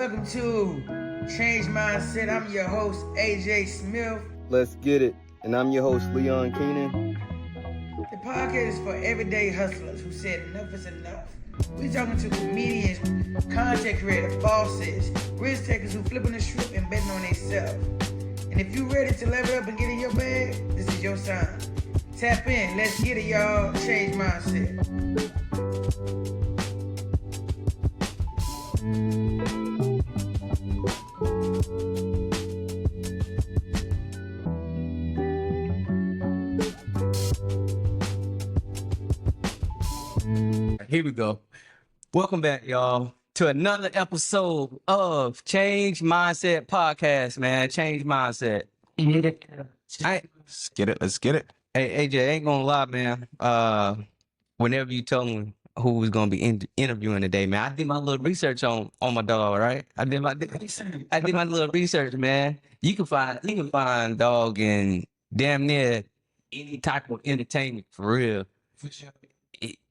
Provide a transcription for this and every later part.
Welcome to Change Mindset. I'm your host, AJ Smith. Let's get it. And I'm your host, Leon Keenan. The podcast is for everyday hustlers who said enough is enough. We're talking to comedians, content creators, bosses, risk takers who flipping the script and betting on themselves. And if you're ready to level up and get in your bag, this is your time. Tap in. Let's get it, y'all. Change Mindset. Here we go. Welcome back, y'all, to another episode of Change Mindset Podcast, man. Change Mindset. Let's get it. Hey, AJ, I ain't gonna lie, man. Whenever you tell me who was gonna be interviewing today, man, I did my little research on my dog, right? I did my little research, man. You can find dog in damn near any type of entertainment for real. For sure.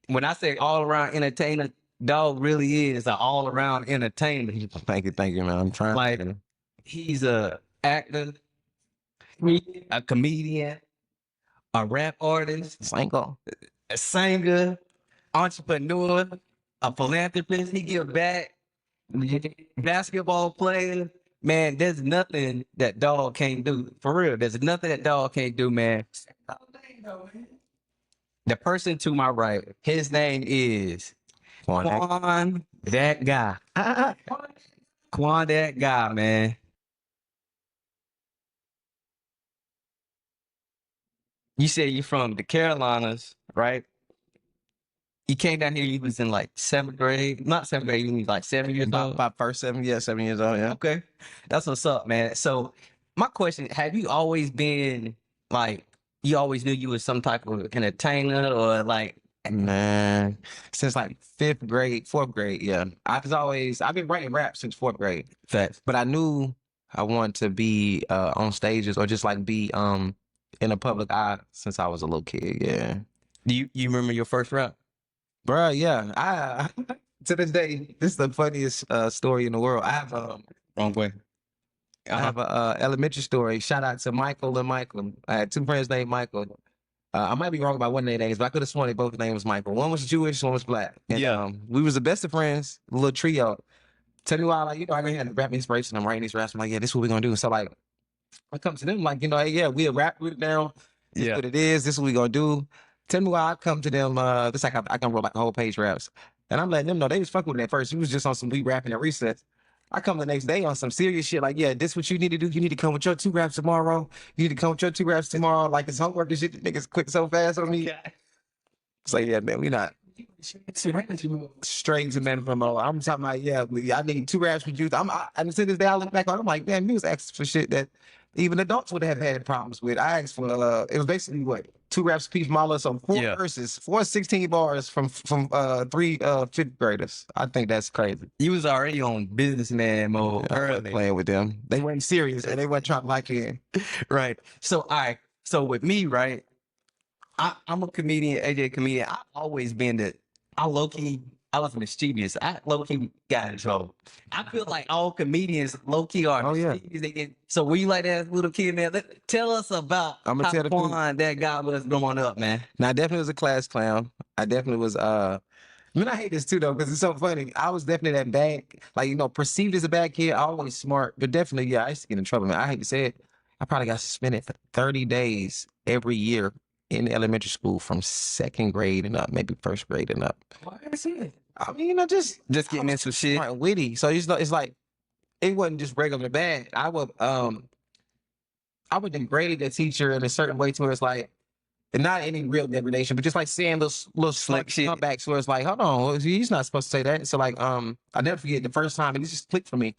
When I say all around entertainer, dog really is an all around entertainer. Thank you, man. I'm trying. Like, he's a actor, a comedian, a rap artist, a singer, entrepreneur, a philanthropist. He give back, basketball player. Man, there's nothing that dog can't do. For real, there's nothing that dog can't do, man. The person to my right, his name is Quan, that guy. Quan, that guy, man. You said you're from the Carolinas, right? You came down here, you was in like 7th grade. Not 7th grade, you was like 7 years old. About first 7 years old, yeah. Okay. That's what's up, man. So my question, have you always been like, you always knew you was some type of entertainer or like? Man, since like 4th grade, yeah. I've been writing rap since 4th grade. Facts. But I knew I wanted to be on stages or just like be in a public eye since I was a little kid, yeah. Do you remember your first rap? Bruh, yeah. I to this day, this is the funniest story in the world. I have Wrong way. I have a elementary story. Shout out to Michael and Michael. I had two friends named Michael. I might be wrong about one of their names, but I could have sworn they both names was Michael. One was Jewish, one was black. And, we was the best of friends, a little trio. Tell me why, like, I had rap inspiration. I'm writing these raps. I'm like, yeah, this is what we're gonna do. So like, I come to them like, hey, yeah, we a rap group now. This is what it is. This is what we gonna do. Tell me why I come to them. This like I can roll like a whole page raps, and I'm letting them know they was fucking with it at first. He was just on some we rapping at recess. I come the next day on some serious shit like, yeah, this what you need to do. You need to come with your 2 raps tomorrow. You need to come with your 2 raps tomorrow. Like, it's homework and shit. The niggas quick so fast on me. It's like, yeah, man, we not straight to man from all. I'm talking about, yeah, I need 2 raps with you. And to this day, I look back on, I'm like, man, he was asking for shit that even adults would have had problems with. I asked for, it was basically what? 2 raps apiece, Mala, so 4 verses, 4 16 bars from 3 5th graders. I think that's crazy. You was already on businessman mode early. Playing with them. They weren't serious and they weren't trying to like it. Right. So, all right. So with me, right, I'm a comedian, AJ comedian. I've always been I was mischievous. I low-key got in trouble. I feel like all comedians low-key are mischievous. So were you like that as a little kid, man? Tell us about how Quan, that guy was growing up, man. Now, I definitely was a class clown. I definitely was, I hate this too, though, because it's so funny. I was definitely that bad, like, perceived as a bad kid, always smart, but definitely, yeah, I used to get in trouble, man. I hate to say it. I probably got suspended for 30 days every year in elementary school from 2nd grade and up, maybe 1st grade and up. Why is it? I mean, just getting into shit. Right, witty. So it's like it wasn't just regular bad. I would degrade the teacher in a certain way to where it's like, and not any real degradation, but just like saying little slick shit comebacks where it's like, hold on, he's not supposed to say that. So like, I never forget the first time, and it just clicked for me.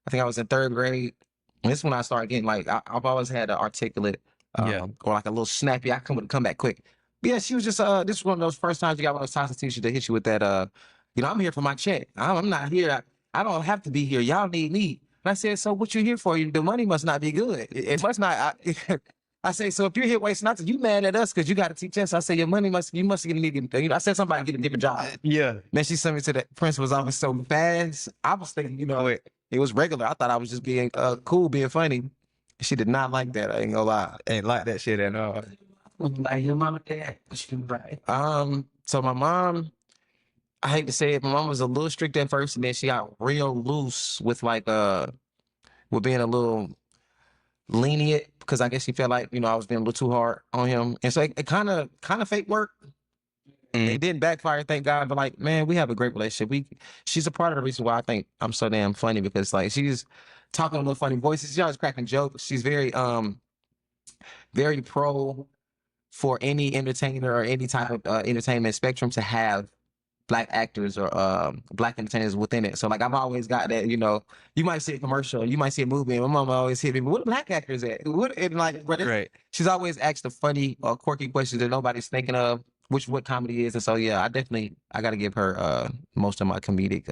I think I was in 3rd grade. And this is when I started getting like, I've always had an articulate, or like a little snappy. I come back quick. But yeah, she was just this was one of those first times you got one of those toxic teachers to hit you with that. I'm here for my check. I'm not here. I don't have to be here. Y'all need me. And I said, so what you here for? The money must not be good. It must not. I say, so if you're here wasting nothing, you mad at us because you got to teach us. I say, your money you must get I said somebody get a different job. Yeah. Then she sent me to the principal's office so fast. I was thinking, It was regular. I thought I was just being cool, being funny. She did not like that. I ain't gonna lie. Ain't like that shit at all. Like your mama, dad, what you right? So my mom, I hate to say it, my mom was a little strict at first, and then she got real loose with like with being a little lenient because I guess she felt like I was being a little too hard on him, and so it kind of fake worked. It didn't backfire, thank God. But like, man, we have a great relationship. She's a part of the reason why I think I'm so damn funny because like she's talking with funny voices. She's always cracking jokes. She's very pro for any entertainer or any type of entertainment spectrum to have black actors or black entertainers within it. So like I've always got that, you might see a commercial, you might see a movie, and my mom always hit me, what are black actors at? And like, Right. She's always asked the funny or quirky questions that nobody's thinking of, what comedy is. And so yeah, I gotta give her most of my comedic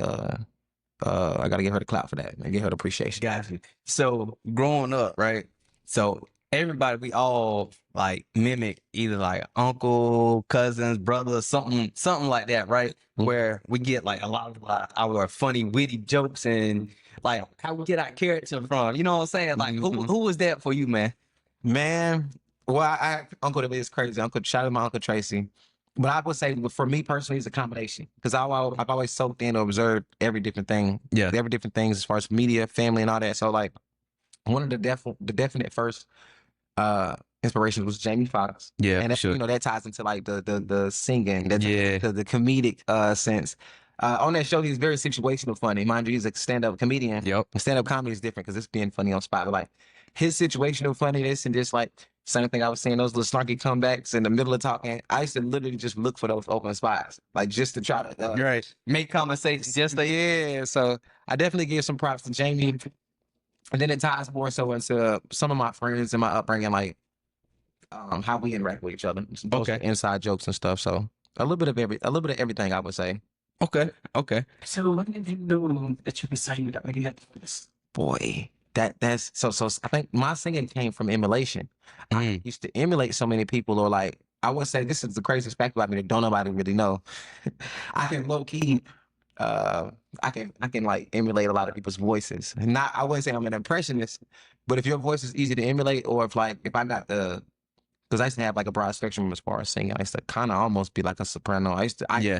I gotta give her the clout for that and give her the appreciation. Got you. So growing up, right? So everybody, we all like mimic either like uncle, cousins, brothers, something like that, right? Where we get like a lot of our funny, witty jokes and like how we get our character from. You know what I'm saying? Like who was that for you, man? Man, well, Uncle is crazy. Shout out to my Uncle Tracy. But I would say for me personally, it's a combination because I've always soaked in or observed every different thing. Yeah. Every different things as far as media, family, and all that. So like one of the definite first inspirations was Jamie Foxx. Yeah, and that, sure. that ties into like the singing, the comedic sense. On that show, he's very situational funny. Mind you, he's a stand-up comedian. Yep. Stand-up comedy is different because it's being funny on spot. But like his situational funniness and just like same thing I was saying, those little snarky comebacks in the middle of talking. I used to literally just look for those open spots, like just to try to right. Make conversations. Just like yeah. So I definitely give some props to Jamie. And then it ties more so into some of my friends and my upbringing, like how we interact with each other. Okay. Inside jokes and stuff. So a little bit of everything, I would say. Okay. So when did you know that you could sing that you had this? Boy, that's so I think my singing came from emulation. I used to emulate so many people, or like I would say this is the craziest fact about me that don't nobody really know. I can low key I can like emulate a lot of people's voices. I wouldn't say I'm an impressionist, but if your voice is easy to emulate, or if I got because I used to have like a broad spectrum as far as singing. I used to kind of almost be like a soprano.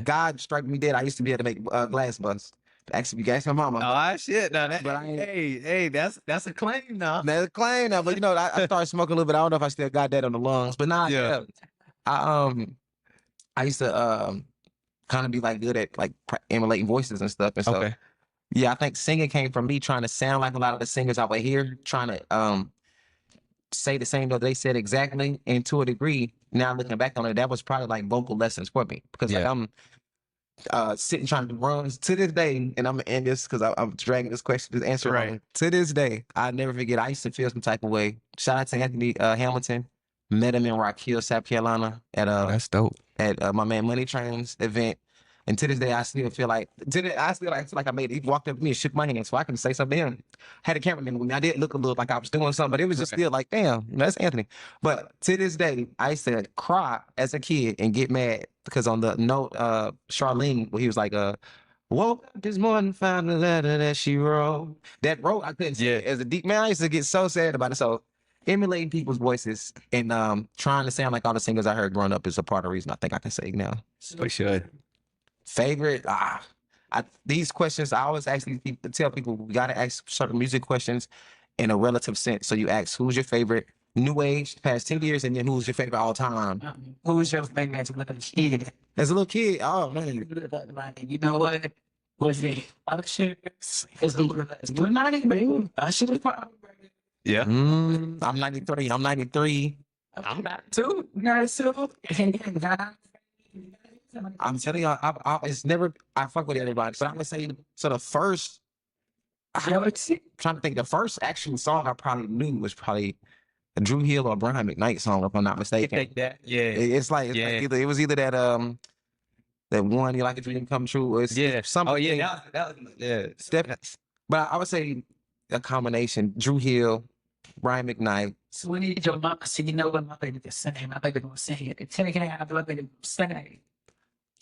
God struck me dead. I used to be able to make glass busts. Actually, you ask my mama. Oh shit! No, But I ain't- hey, that's a claim now. That's a claim now, but I started smoking a little bit. I don't know if I still got that on the lungs, but nah, Yeah. I used to kind of be like good at like emulating voices and stuff, and so Okay. yeah, I think singing came from me trying to sound like a lot of the singers I would hear, trying to say the same that they said exactly, and to a degree, now looking back on it, that was probably like vocal lessons for me because like I'm sitting trying to run to this day, and I'm gonna end this because I'm dragging this answer Right. on. To this day, I never forget. I used to feel some type of way. Shout out to Anthony Hamilton. Met him in Rock Hill, South Carolina, at That's dope. my man Money Train's event. And to this day, I still feel like I made it. He walked up to me and shook my hand so I can say something to him. Had a cameraman with me. I did look a little like I was doing something, but it was just still like, damn, that's Anthony. But to this day, I used to cry as a kid and get mad because on the note, Charlene, where he was like, woke up this morning, found the letter that she wrote. That wrote, I couldn't say it. As a deep man, I used to get so sad about it. So emulating people's voices and trying to sound like all the singers I heard growing up is a part of the reason I think I can sing now. We should. Favorite? These questions, I always tell people we gotta ask certain music questions in a relative sense. So you ask, who's your favorite new age past 10 years, and then who's your favorite all time? Who was your favorite as a little kid? As a little kid, oh man. You know what? Was it Usher? It's good night, baby. Usher was probably. Yeah. I'm 93. I'm 93. I'm not too. I'm telling y'all, it's never. I fuck with everybody, but I'm gonna say so. The first, trying to think, the first actual song I probably knew was probably a Drew Hill or Brian McKnight song, if I'm not mistaken. Take that. Yeah. It's like it was either that that one you like a dream come true, or it's something. Oh yeah, that was Definitely. But I would say a combination: Drew Hill, Brian McKnight. So when did your mama say, you know what, my baby can sing, my baby gonna sing it. Tell me, can I have my baby sing?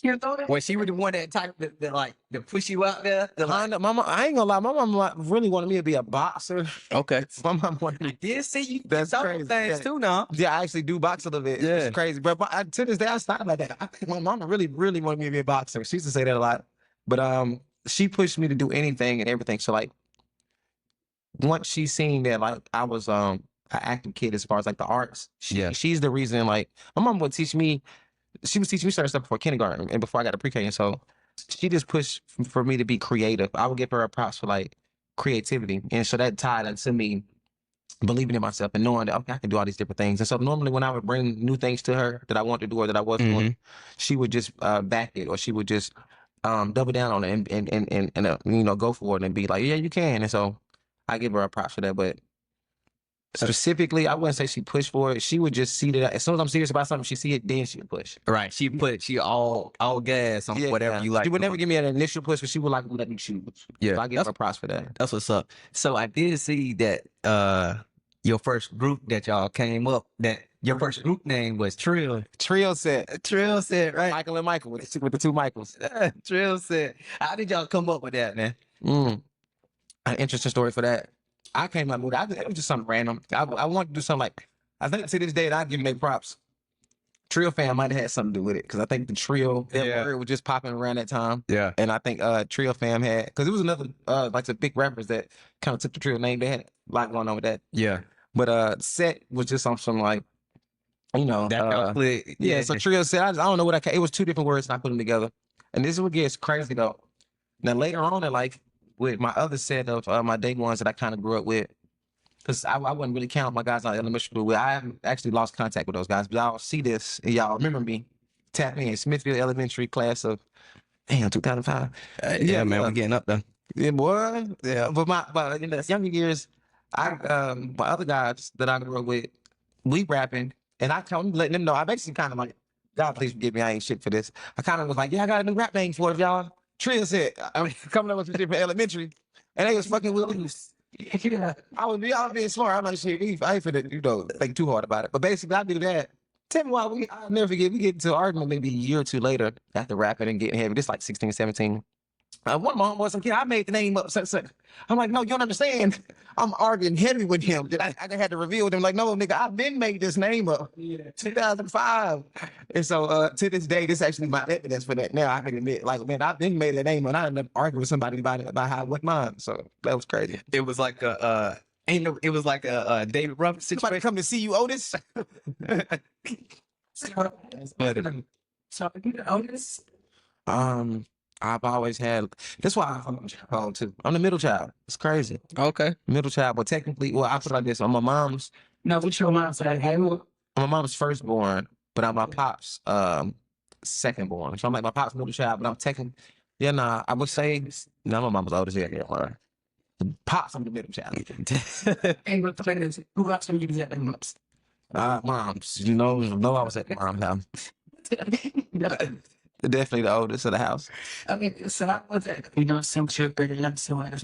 Was she the one that type that like to push you out there? My mom, I ain't gonna lie, my mom like, really wanted me to be a boxer. Okay. My mom wanted me. I did see you. That's some crazy. things Yeah. too now. Yeah, I actually do box a little bit. Yeah. It's crazy. But to this day, I started like that. My mama really, really wanted me to be a boxer. She used to say that a lot. But she pushed me to do anything and everything. So like once she seen that like I was an active kid as far as like the arts, she's the reason like my mom would teach me, she was teaching me certain stuff before kindergarten and before I got to pre-K. And so she just pushed for me to be creative. I would give her a props for like creativity. And so that tied into me believing in myself and knowing that okay, I can do all these different things. And so normally when I would bring new things to her that I wanted to do or that I was doing, she would just back it, or she would just double down on it and you know, go for it and be like, yeah, you can. And so I give her a props for that. But specifically, I wouldn't say she pushed for it. She would just see that as soon as I'm serious about something, she see it, then she would push. Right. She all gas on whatever you like. She would never give me an initial push, but she would like let me choose. Yeah. So I give her props for that. That's what's up. So I did see that your first group that y'all came up, that your first group name was Trill. Trill set. Trill set, right? Michael and Michael with the two Michaels. Trill set. How did y'all come up with that, man? An interesting story for that. I came up with it. It was just something random. I wanted to do something like, I think to this day, I'd give them their props. Trill fan might have had something to do with it because I think the Trill, that word was just popping around that time. Yeah. And I think Trill fam had, because it was another, like the big rappers that kind of took the Trill name. They had a lot going on with that. Yeah. But set was just something like, you know. Yeah. So Trill set, I don't know what it was two different words and I put them together. And this is what gets crazy though. Now later on in life, with my other set of my day ones that I kind of grew up with, because I wouldn't really count my guys on elementary school with. I haven't actually lost contact with those guys, but y'all see this and y'all remember me. Tap in Smithfield Elementary class of 2005. Yeah, man, we're getting up there. Yeah, boy. Yeah, but in the younger years, my other guys that I grew up with, we rapping, and I come letting them know. I basically kind of like, God, please forgive me, I ain't shit for this. I kind of was like, yeah, I got a new rap name for it, y'all. Trill said, I mean, coming up with some shit for elementary, and they was fucking loose. Yeah, I was being smart. I'm like, shit, I ain't finna, you know, think too hard about it. But basically, I do that. Tell me why I'll never forget. We get into an argument maybe a year or two later after rapping and getting heavy. This like 16, 17. One of my homeboys, some kid, I made the name up. So, I'm like, no, you don't understand. I'm arguing heavy with him. I had to reveal with him, like, no, nigga, I've been made this name up. 2005. And so to this day, this is actually my evidence for that. Now I can admit, like, man, I've been made that name up. And I ended up arguing with somebody about it, about how what mine. So that was crazy. It was like it was like a David Ruffin situation. Somebody come to see you, Otis. So Otis. I've always had. That's why I'm child too. I'm the middle child. It's crazy. Okay. Middle child, but technically, well, I put it like this. I'm my mom's. No, what's your mom say? Hey, I'm my mom's firstborn, but I'm my pop's secondborn. So I'm like my pop's middle child, but I'm technically. Yeah, nah. I would say no. My mom's oldest. Yeah, all right. Pops, I'm the middle child. hey, what the thing is, who got some of that names? Moms. You know, I was at mom's house. Definitely the oldest of the house. I mean, so I was at, you know, some sugar and so on.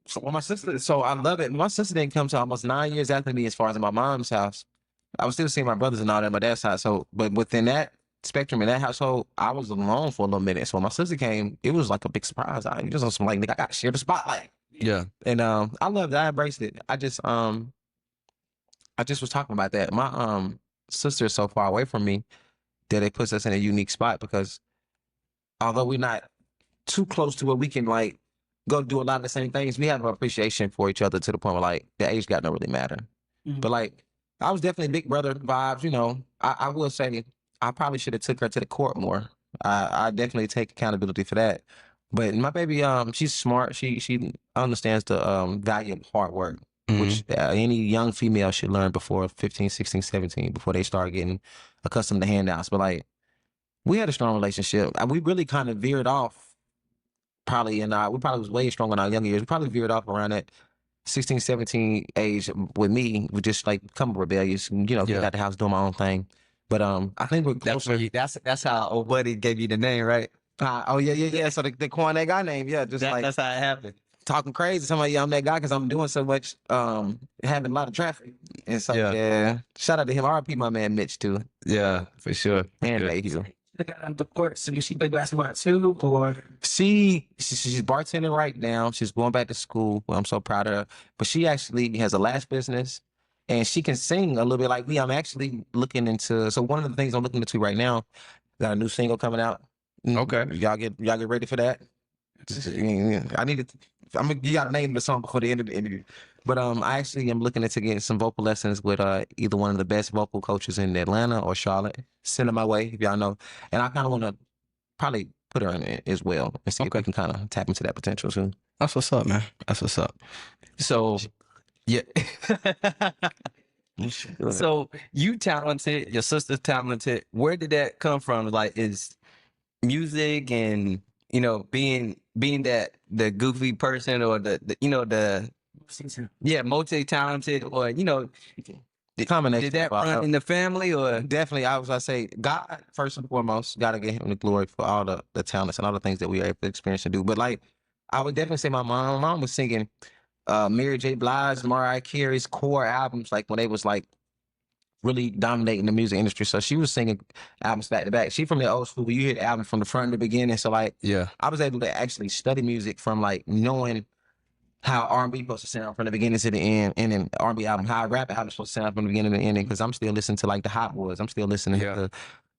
So when my sister, so I love it. My sister didn't come to almost 9 years after me as far as in my mom's house. I was still seeing my brothers and all that on my dad's side. So, but within that spectrum in that household, I was alone for a little minute. So when my sister came, it was like a big surprise. I just was like, nigga, I got to share the spotlight. Yeah. And I loved it. I embraced it. I just was talking about that. My sister is so far away from me that it puts us in a unique spot because although we're not too close to where we can like go do a lot of the same things, we have an appreciation for each other to the point where like the age got don't really matter. Mm-hmm. But like I was definitely big brother vibes, you know. I will say I probably should have took her to the court more. I definitely take accountability for that. But my baby, she's smart. She understands the value of hard work, which any young female should learn before 15, 16, 17, before they start getting accustomed to handouts. But like, we had a strong relationship. We really kind of veered off probably we probably was way stronger in our younger years. We probably veered off around that 16, 17 age with me. We just like become rebellious, you know, get out the house, doing my own thing. But I think we're closer. That's how old buddy gave you the name, right? Oh yeah. So the Quan, that guy name, yeah, just like that's how it happened. Talking crazy. Somebody, yeah, I'm that guy because I'm doing so much, having a lot of traffic. And so yeah. Shout out to him. RIP my man Mitch too. Yeah, for sure. And thank you. got on the court. So does she play basketball too, or She's bartending right now. She's going back to school. Well, I'm so proud of her. But she actually has a lash business, and she can sing a little bit like me. I'm actually looking into. So one of the things I'm looking into right now, got a new single coming out. Okay. Y'all get ready for that. I need to. I'm gonna you gotta name the song before the end of the interview. But I actually am looking into getting some vocal lessons with either one of the best vocal coaches in Atlanta or Charlotte. Send them my way if y'all know. And I kind of want to probably put her in it as well and see if we can kind of tap into that potential too. That's what's up, man. That's what's up. So, yeah. So you talented, your sister's talented. Where did that come from? Like, is music and being that the goofy person or the multi-talented or The combination. did that run in the family or Definitely, I say God first and foremost. Got to give Him the glory for all the talents and all the things that we are able to experience and do. But like, I would definitely say my mom was singing Mary J. Blige, Mariah Carey's core albums, like when they was like really dominating the music industry. So she was singing albums back to back. She from the old school where you hear the album from the front to the beginning. So like, yeah, I was able to actually study music from like knowing how R&B supposed to sound from the beginning to the end, and then R&B album, how rap album supposed to sound from the beginning to the ending. Because I'm still listening to like the Hot Boys. I'm still listening to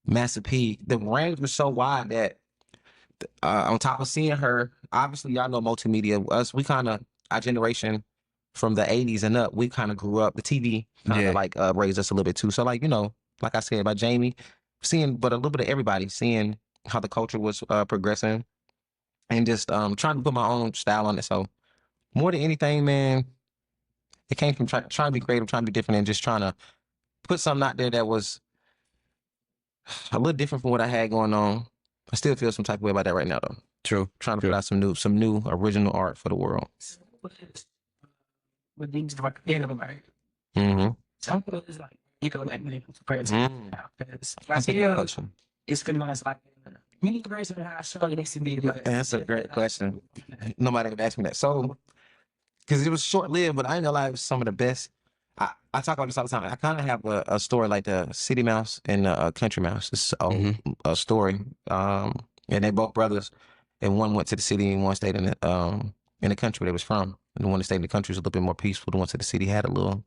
Master P. The range was so wide that on top of seeing her, obviously y'all know multimedia. Us, we kind of our generation from the 80s and up, we kind of grew up. The TV kind of like raised us a little bit too. So like like I said about Jamie, seeing but a little bit of everybody, seeing how the culture was progressing, and just trying to put my own style on it. So more than anything, man, it came from trying to be creative, trying to be different, and just trying to put something out there that was a little different from what I had going on. I still feel some type of way about that right now, though. True. Trying to put out some new original art for the world. what things like right? Mm-hmm. Some people is like like me because I feel it's pretty much like many versions of how I saw it needs to be. That's a great question. Nobody ever asked me that. So, because it was short lived, but I ain't gonna lie, it was some of the best. I talk about this all the time. I kind of have a story like the City Mouse and the Country Mouse. It's a story. And they both brothers, and one went to the city and one stayed in the country where they was from. And the one that stayed in the country was a little bit more peaceful. The one to the city had a little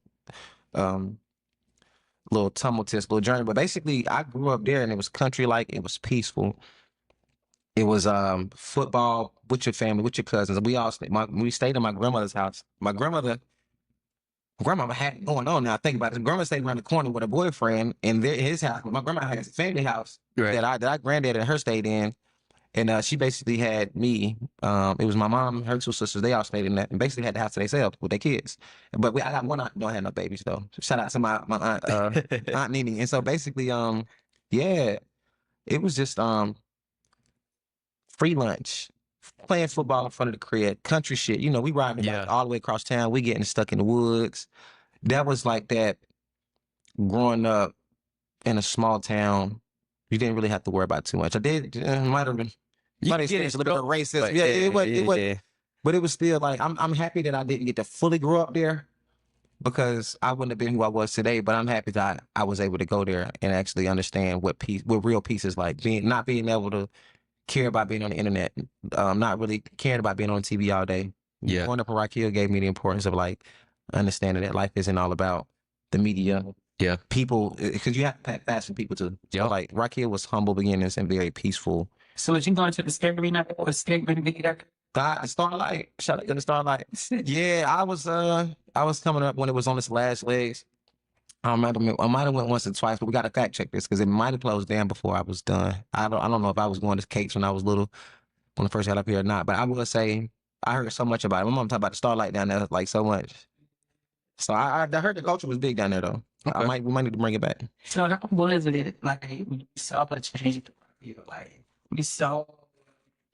tumultuous little journey. But basically, I grew up there and it was country like. It was peaceful. It was football with your family, with your cousins. We stayed in my grandmother's house. My grandmama had it going on now. Think about it. Grandma stayed around the corner with a boyfriend in his house. My grandma had a family house that I granddad and her stayed in. And she basically had me. It was my mom, her two sisters. They all stayed in that, and basically had the house to themselves with their kids. But I got one aunt don't have no babies though. Shout out to my aunt, Aunt Nene. And so basically, it was just free lunch, playing football in front of the crib, country shit. We riding all the way across town. We getting stuck in the woods. That was like that. Growing up in a small town, you didn't really have to worry about too much. I did might have been. Might have experienced a little bit of racism. It was, but it was still like I'm happy that I didn't get to fully grow up there because I wouldn't have been who I was today. But I'm happy that I was able to go there and actually understand what real peace is like. Not being able to care about being on the internet, not really caring about being on TV all day. Yeah. Growing up in Rock Hill gave me the importance of like understanding that life isn't all about the media. Yeah. People, because you have to pass some people too. Yeah. Like Rock Hill was humble beginnings and very peaceful. So is you going to the scary night or scary video? Starlight. Shout out to the Starlight. Yeah, I was coming up when it was on its last legs. I might have went once or twice, but we got to fact check this because it might have closed down before I was done. I don't know if I was going to Cake's when I was little, when I first got up here or not. But I will say I heard so much about it. My mom talked about the Starlight down there like so much. So I heard the culture was big down there though. Okay. We might need to bring it back. So how was it like we saw a change? Like we saw,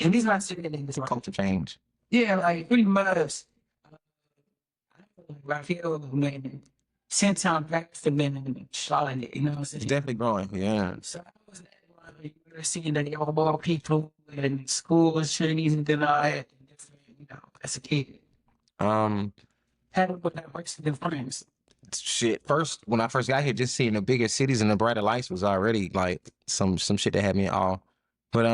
and these not saying that this culture change. Yeah, like pretty much. I feel when Town back to men in Charlotte, what I'm saying? It's definitely growing, yeah. So how was that? You were seeing that there were more people in schools, trainees, and then all that, different, as a kid. How did that work with their friends? shit. First, when I first got here, just seeing the bigger cities and the brighter lights was already like some shit that had me in awe. But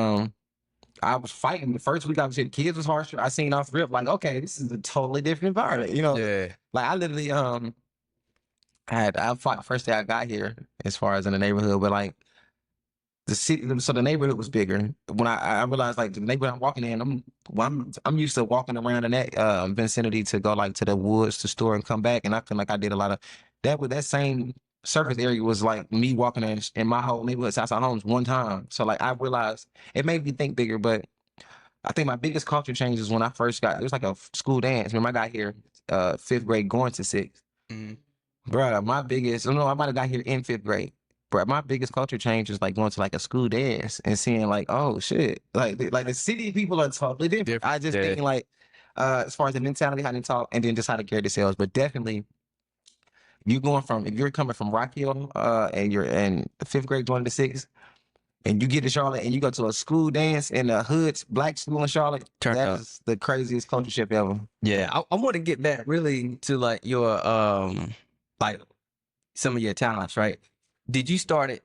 I was fighting the first week I was here. The kids was harsher. I seen off rip like, okay, this is a totally different environment. You know, Yeah. like I literally I fought the first day I got here as far as in the neighborhood, but like the city, so the neighborhood was bigger. When I realized like the neighborhood I'm walking in, I'm used to walking around in that vicinity to go like to the woods to store and come back, and I feel like I did a lot of that with that same surface area was like me walking in my whole neighborhood, Southside Homes one time. So like I realized it made me think bigger, but I think my biggest culture change is when I first got, it was like a school dance. Remember I got here 5th grade going to 6th. Mhm. Bruh, my biggest, I might have got here in 5th grade. Bruh, my biggest culture change is like going to like a school dance and seeing like, oh shit, like the city people are totally different. I just Yeah. think like, as far as the mentality, how they talk, and then just how to carry themselves. But definitely, you going from if you're coming from Rock Hill, and you're in the 5th grade going to 6th, and you get to Charlotte and you go to a school dance in the hoods, black school in Charlotte, Turn up. that's the craziest culture shift ever. Yeah, I want to get back really to like your like some of your talents, right? Did you start it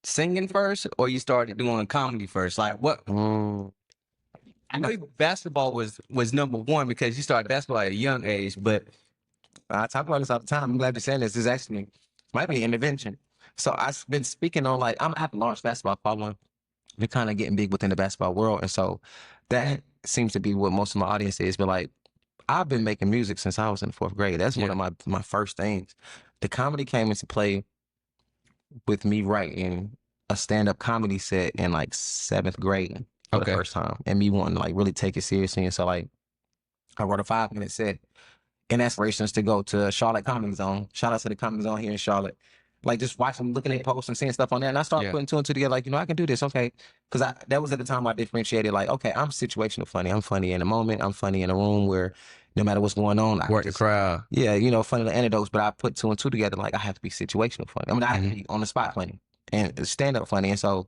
singing first, or you started doing comedy first? Like what? I know basketball was #1 because you started basketball at a young age, but I talk about this all the time. I'm glad you're saying this. This actually might be an intervention. So I've been speaking on like I have a large basketball following. They're kind of getting big within the basketball world, and so that seems to be what most of my audience is. But like I've been making music since I was in the 4th grade. That's one of my first things. The comedy came into play with me writing a stand-up comedy set in like 7th grade for the first time, and me wanting to like really take it seriously. And so like I wrote a 5-minute set and aspirations to go to Charlotte Comedy Zone. Shout out to the Comedy Zone here in Charlotte. Like just watching, looking at posts and seeing stuff on there. And I started putting 2 and 2 together, like, I can do this. Okay. Cause that was at the time I differentiated like, okay, I'm situational funny. I'm funny in a moment. I'm funny in a room where no matter what's going on, I work the crowd. Yeah. Funny the anecdotes, but I put 2 and 2 together. Like I have to be situational funny. I mean, I have to be on the spot funny and stand up funny. And so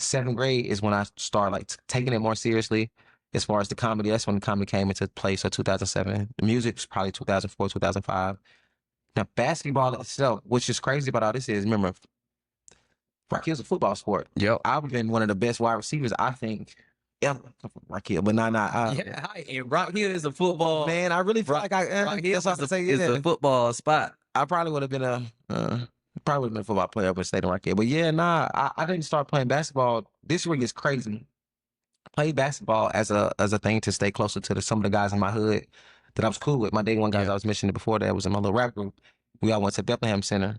7th grade is when I started like taking it more seriously. As far as the comedy, that's when the comedy came into play. So 2007, the music was probably 2004, 2005. Now basketball itself, which is crazy about all this is, remember, Rock Hill's a football sport. Yep. I've been one of the best wide receivers, I think, ever from Rock Hill, but yeah, and Rock Hill is a football. Man, I really feel like Rock Hill that's what I say. is a football spot. I probably would have been a football player, but stayed in Rock Hill. But yeah, I didn't start playing basketball. This year gets crazy. Played basketball as a thing to stay closer to some of the guys in my hood that I was cool with. My day one guys I was mentioning before that was in my little rap group. We all went to Bethlehem Center.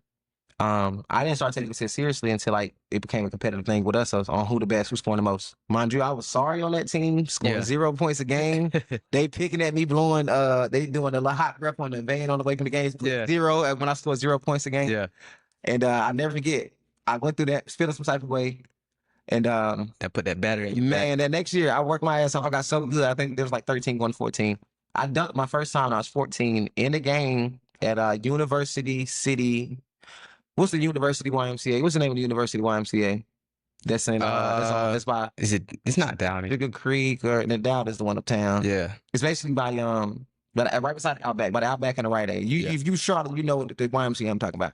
I didn't start taking it seriously until like it became a competitive thing with us on who the best, who's scoring the most. Mind you, I was sorry on that team, scoring 0 points a game. They picking at me, blowing. They doing a hot rep on the van on the way from the games. 0 when I scored 0 points a game. Yeah, and I never forget. I went through that, feeling some type of way. And that put that battery in your man, back. that next year I worked my ass off. I got so good. I think there was like 13 going 14. I dunked my first time when I was 14 in a game at University City. What's the University YMCA? What's the name of the University YMCA? That's in that's by Is it? It's not Downey. Sugar Creek or the Down is the one uptown. Yeah, it's basically by right beside the Outback, by the Outback and the Rite Aid. If you Charlotte, you know what the YMCA I'm talking about.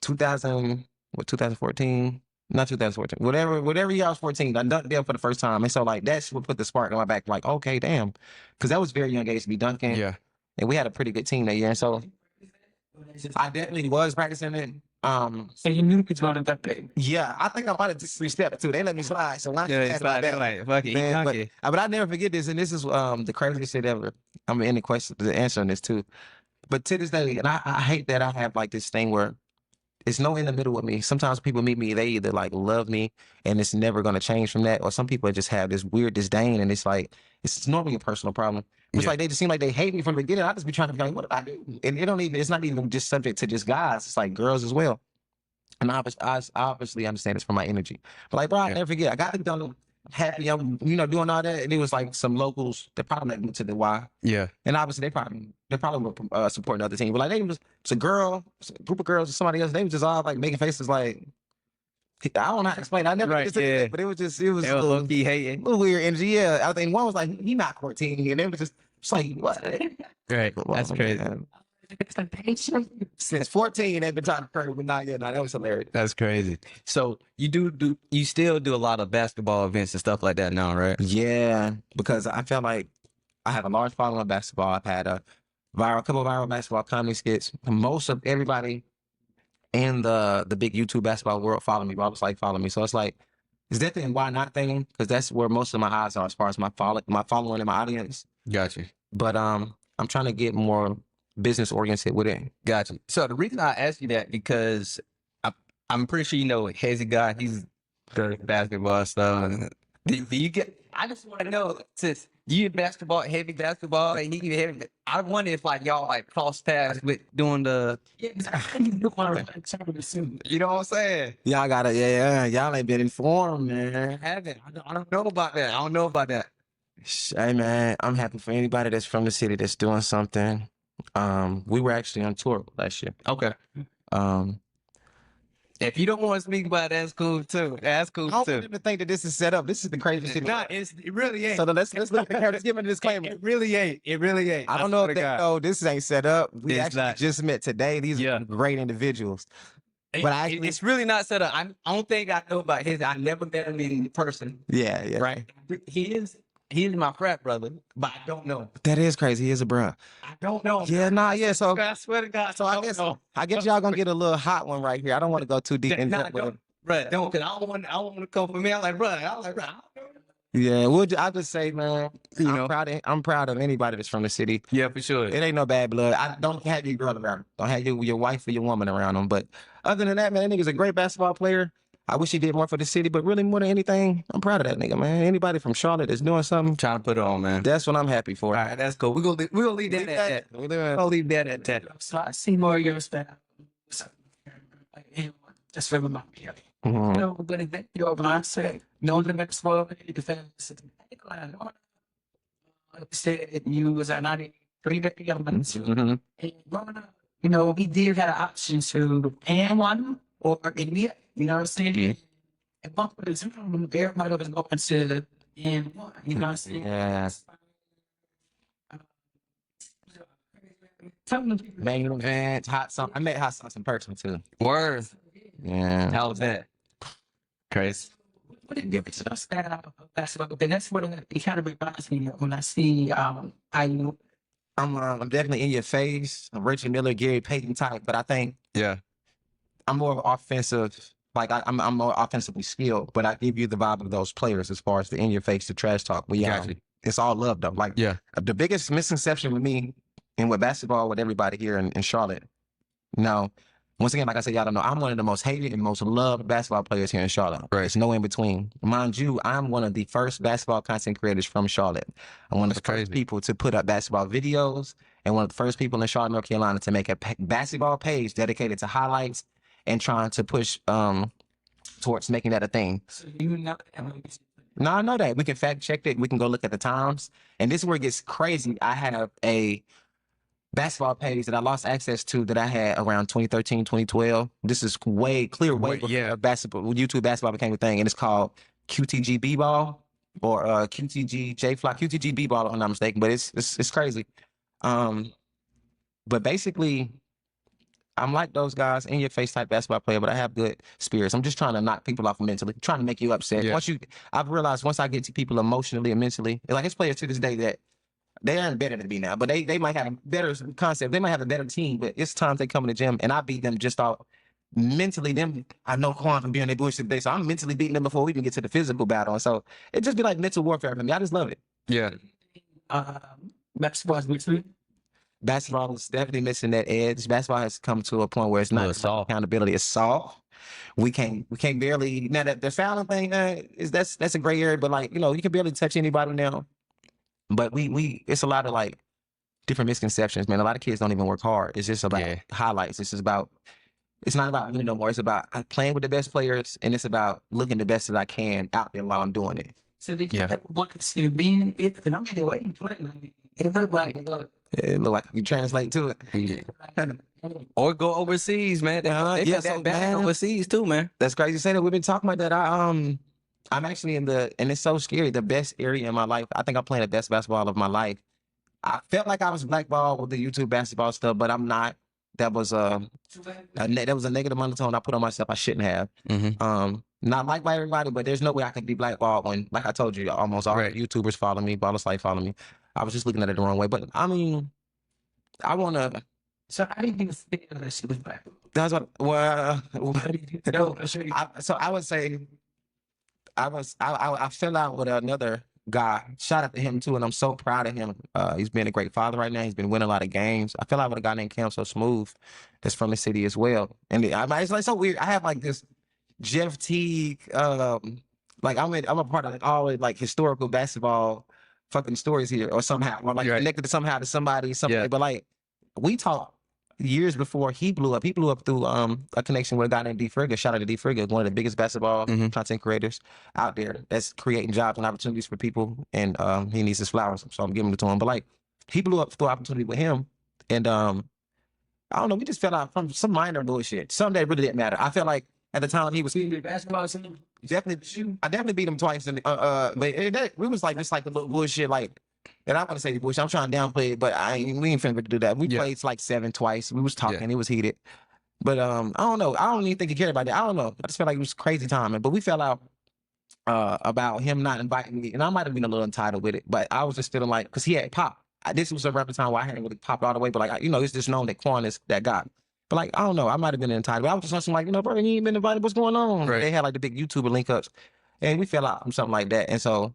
2014. Not 2014. Whatever year I was 14, I dunked there for the first time. And so like that's what put the spark in my back. Like, okay, damn. Cause that was very young age to be dunking. yeah. And we had a pretty good team that year. And so I definitely was practicing it. So you knew it's going to that day. Yeah, I think I might have just 3-stepped too. They let me slide. So Slide that way. Fuck it, man, but I never forget this. And this is the craziest shit ever. I'm in the answer on this too. But to this day, and I hate that I have like this thing where it's no in the middle with me. Sometimes people meet me, they either like love me and it's never going to change from that. Or some people just have this weird disdain and it's like, it's normally a personal problem. It's like they just seem like they hate me from the beginning. I just be trying to be like, what did I do? And it's not even just subject to just guys. It's like girls as well. And I obviously understand it's from my energy. But like, bro, I never forget. I got it done happy. I'm, doing all that. And it was like some locals that probably let me to the Y. Yeah. And obviously they probably were supporting the other team. But like it's a group of girls or somebody else. They was just all like making faces like, I don't know how to explain it. I never understood it, but it was a little weird energy. Yeah. I think one was like, he not 14. And it was just like, what? Right. That's crazy. Since 14, they've been trying to curve, but not yet. No, that was hilarious. That's crazy. So you still do a lot of basketball events and stuff like that now, right? Yeah, because I felt like I have a large following of basketball. I've had a couple of viral basketball comedy skits. Most of everybody in the big YouTube basketball world follow me. Robert's like follow me. So it's like, is that the why not thing? Because that's where most of my eyes are as far as my following and my audience. Gotcha. But I'm trying to get more business oriented with it. Gotcha. So the reason I ask you that because I'm pretty sure you know Hazy guy. He's the basketball stuff. Do you get? I just want to know since you in basketball, heavy basketball, and he heavy. I wonder if like y'all like cross paths with doing the. Yeah, I need to want to soon. You know what I'm saying? Y'all gotta, yeah. Y'all ain't been informed, man. I haven't. I don't know about that. I don't know about that. Hey, man, I'm happy for anybody that's from the city that's doing something. We were actually on tour last year. Okay. If you don't want to speak about it, that's cool too. That's cool I don't too. want them to think that this is set up. This is the craziest shit. Nah, it really ain't. So let's look at the camera. Let's give them a disclaimer. It really ain't. It really ain't. I don't know if they know this ain't set up. We It's actually not. just met today. These are great individuals. But It's really not set up. I don't think I know about his. I never met him in person. Yeah. Right. He is my frat brother, but I don't know. That is crazy. He is a bruh. I don't know. Yeah. So I swear to God. So I guess y'all gonna get a little hot one right here. I don't want to go too deep into it. Bruh, don't, because I don't want to come for me. I'm like, bruh, I don't know. Yeah, I just say, man, I'm proud of anybody that's from the city. Yeah, for sure. It ain't no bad blood. I don't have your girl around. Don't have your wife or your woman around them. But other than that, man, that nigga's a great basketball player. I wish he did more for the city, but really more than anything, I'm proud of that nigga, man. Anybody from Charlotte that's doing something, Trying to put it on, man. that's what I'm happy for. All right, that's cool. We're gonna leave that at that. We're gonna leave that at that. So I see more of your stuff. Just for my Mhm. no, but if your mindset, no the next world, you defense. Said you was a 93 elements. Mhm. And growing up, we did have an option to and one or India. You know what I'm saying? And bump with the Zoom, everybody was going to and one. You know what I'm saying? Yeah. Tell them. Main event, hot sauce. I met hot sauce in person too. Word. Yeah. How was that? Crazy. What did give it to us that basketball? But that's what it kind of reminds me of when I see I'm definitely in your face. I'm Reggie Miller, Gary Payton type, but I think I'm more offensive. Like I'm more offensively skilled, but I give you the vibe of those players as far as the in your face, the trash talk. It's all love though. Like the biggest misconception with me and with basketball, with everybody here in Charlotte. No, once again, like I said, y'all don't know, I'm one of the most hated and most loved basketball players here in Charlotte. Right. It's no in between. Mind you, I'm one of the first basketball content creators from Charlotte. I'm one of the first people to put up basketball videos and one of the first people in Charlotte, North Carolina to make a basketball page dedicated to highlights and trying to push towards making that a thing. So you know. No, I know that. We can fact check it. We can go look at the times. And this is where it gets crazy. I have a basketball page that I lost access to that I had around 2013, 2012. This is way before YouTube basketball became a thing. And it's called QTG B-Ball or QTG J-Fly, QTG B-Ball, if I'm not mistaken. But it's crazy. But basically, I'm like those guys, in your face type basketball player, but I have good spirits. I'm just trying to knock people off mentally, trying to make you upset. Yeah. I've realized once I get to people emotionally and mentally, like it's players to this day that they aren't better than me now, but they might have a better concept. They might have a better team, but it's times they come in the gym and I beat them just off mentally. I know Quan from being their bullshit today, so I'm mentally beating them before we even get to the physical battle. And so it just be like mental warfare for me. I just love it. Yeah. Basketball is missing. Basketball is definitely missing that edge. Basketball has come to a point where it's not soft. Accountability. It's soft. We can't barely now that the fouling thing that's a gray area, but like you can barely touch anybody now. But we it's a lot of like different misconceptions, man. A lot of kids don't even work hard. It's just about highlights. It's not about me no more. It's about playing with the best players, and it's about looking the best that I can out there while I'm doing it. So they want to see being it, and I'm waiting for it. It look like It look like you translate to it. Or go overseas, man. They got that back overseas too, man. That's crazy to say that. We've been talking about that. I'm actually and it's so scary, the best area in my life. I think I'm playing the best basketball of my life I felt like I was blackballed with the YouTube basketball stuff, but I'm not. That was that was a negative undertone I put on myself. I shouldn't have. Not liked by everybody, but there's no way I could be blackballed when, like I told you, almost all Right. the YouTubers follow me, Ballers Life follow me. I was just looking at it the wrong way. But I mean, I wanna. So how do you feel that she was black? That's what. Well, How do you feel? so I would say I fell out with another guy. Shout out to him too, and I'm so proud of him. He's been a great father right now. He's been winning a lot of games. I fell out with a guy named Cam So Smooth, that's from the city as well. And it's like so weird. I have like this Jeff Teague. Like I'm a part of like, all like historical basketball fucking stories here, or somehow, or like Right. connected to somehow to somebody, something. Yeah. But like we talked years before he blew up. He blew up through a connection with a guy named D. Frigga. Shout out to D. Frigga, one of the biggest basketball content creators out there that's creating jobs and opportunities for people. And he needs his flowers, so I'm giving it to him. But like he blew up through opportunity with him. And I don't know, we just fell out from some minor bullshit. Something that really didn't matter. I felt like at the time he was basketball team? definitely I definitely beat him twice. And we was like just like the little bullshit like. And I want to say the bullshit. I'm trying to downplay it, but we ain't finna do that. We played like 7 twice. We was talking. It was heated. But I don't know. I don't even think he cared about that. I don't know. I just felt like it was crazy timing. But we fell out about him not inviting me. And I might have been a little entitled with it. But I was just feeling like, because he had popped. This was around the time where I hadn't really popped all the way. But like, it's just known that Quan is that guy. But like, I don't know. I might have been entitled. But I was just something like, bro, you ain't been invited. What's going on? Right. They had like the big YouTuber link ups. And we fell out from something like that. And so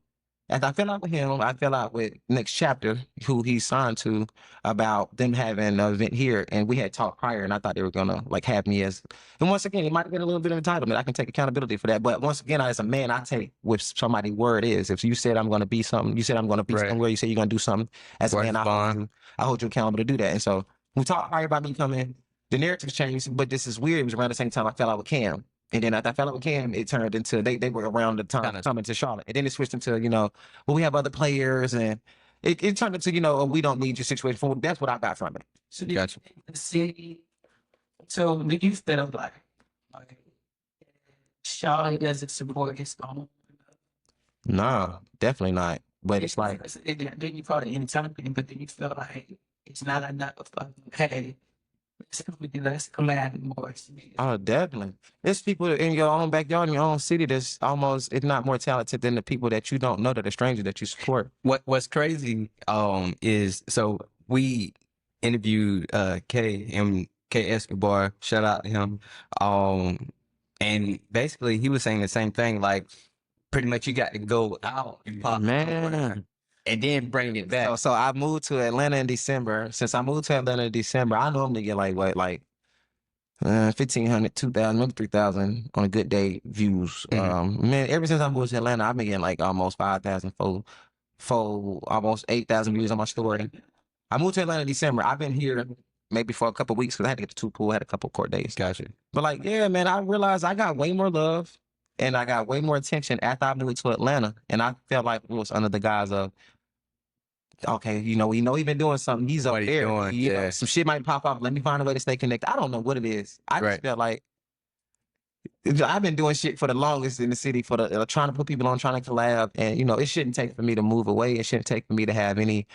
after I fell out with him, I fell out with Next Chapter, who he signed to, about them having an event here. And we had talked prior, and I thought they were gonna like have me as. And once again, it might have been a little bit of entitlement. I can take accountability for that. But once again, as a man, I take with somebody where it is. If you said I'm gonna be something, you said I'm gonna be Right. somewhere. You said you're gonna do something. As a Right, man, I hold you accountable to do that. And so we talked prior about me coming. The narrative's changed, but this is weird. It was around the same time I fell out with Cam. And then after I fell out with Cam, it turned into they were around the time coming to Charlotte. And then it switched into, well, we have other players, and it turned into, we don't need your situation for. That's what I got from it. So did Gotcha. you think the city? So did you feel like Charlotte doesn't support his own? No, definitely not. But it's like, then you call it anytime, but then you feel like it's not enough. Hey, let's collab more. oh, definitely. There's people in your own backyard, in your own city, that's almost, if not more talented than the people that you don't know, that are strangers that you support. What's crazy is so we interviewed K Escobar, shout out to him. And basically he was saying the same thing, like pretty much you got to go out and pop Man. and then bring it back. So I moved to Atlanta in December. Since I moved to Atlanta in December, I normally get like 1,500, 2,000, maybe 3,000 on a good day views. Man, ever since I moved to Atlanta, I've been getting like almost 5,000, almost 8,000 views on my story. I moved to Atlanta in December. I've been here maybe for a couple of weeks because I had to get to 2 pool, had a couple of court days. Gotcha. But like, yeah, man, I realized I got way more love and I got way more attention after I moved to Atlanta. And I felt like it was under the guise of, okay, he been doing something. He's up What he's there. doing, yeah. Some shit might pop up. Let me find a way to stay connected. I don't know what it is. I just Right. felt like I've been doing shit for the longest in the city, for the trying to put people on, trying to collab, and it shouldn't take for me to move away. It shouldn't take for me to have any